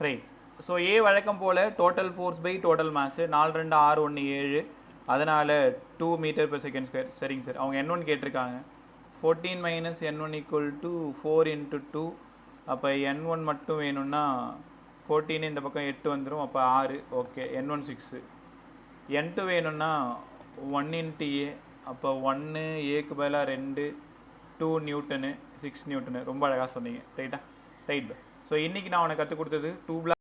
S1: ரைட். ஸோ ஏ வழக்கம் போல் total force by total mass 4 2 6 1 7, அதனால் 2 மீட்டர் per second square. சரிங்க சார். அவங்க N1 கேட்டிருக்காங்க. 14 minus N1 equal to 4 into 2. அப்போ N1 மட்டும் வேணும்னா 14 இந்த பக்கம் 8 வந்துடும், அப்போ 6. Okay, N1 6. N2 வேணும்னா 1 into A, அப்போ 1 ஏக்கு பதிலாக 2, 2 நியூட்டனு, 6 நியூட்டனு. ரொம்ப அழகாக சொன்னீங்க. ரைட்டா? ரைட். ஸோ இன்றைக்கி நான் உனக்கு கற்றுக் கொடுத்தது 2 பிளாக்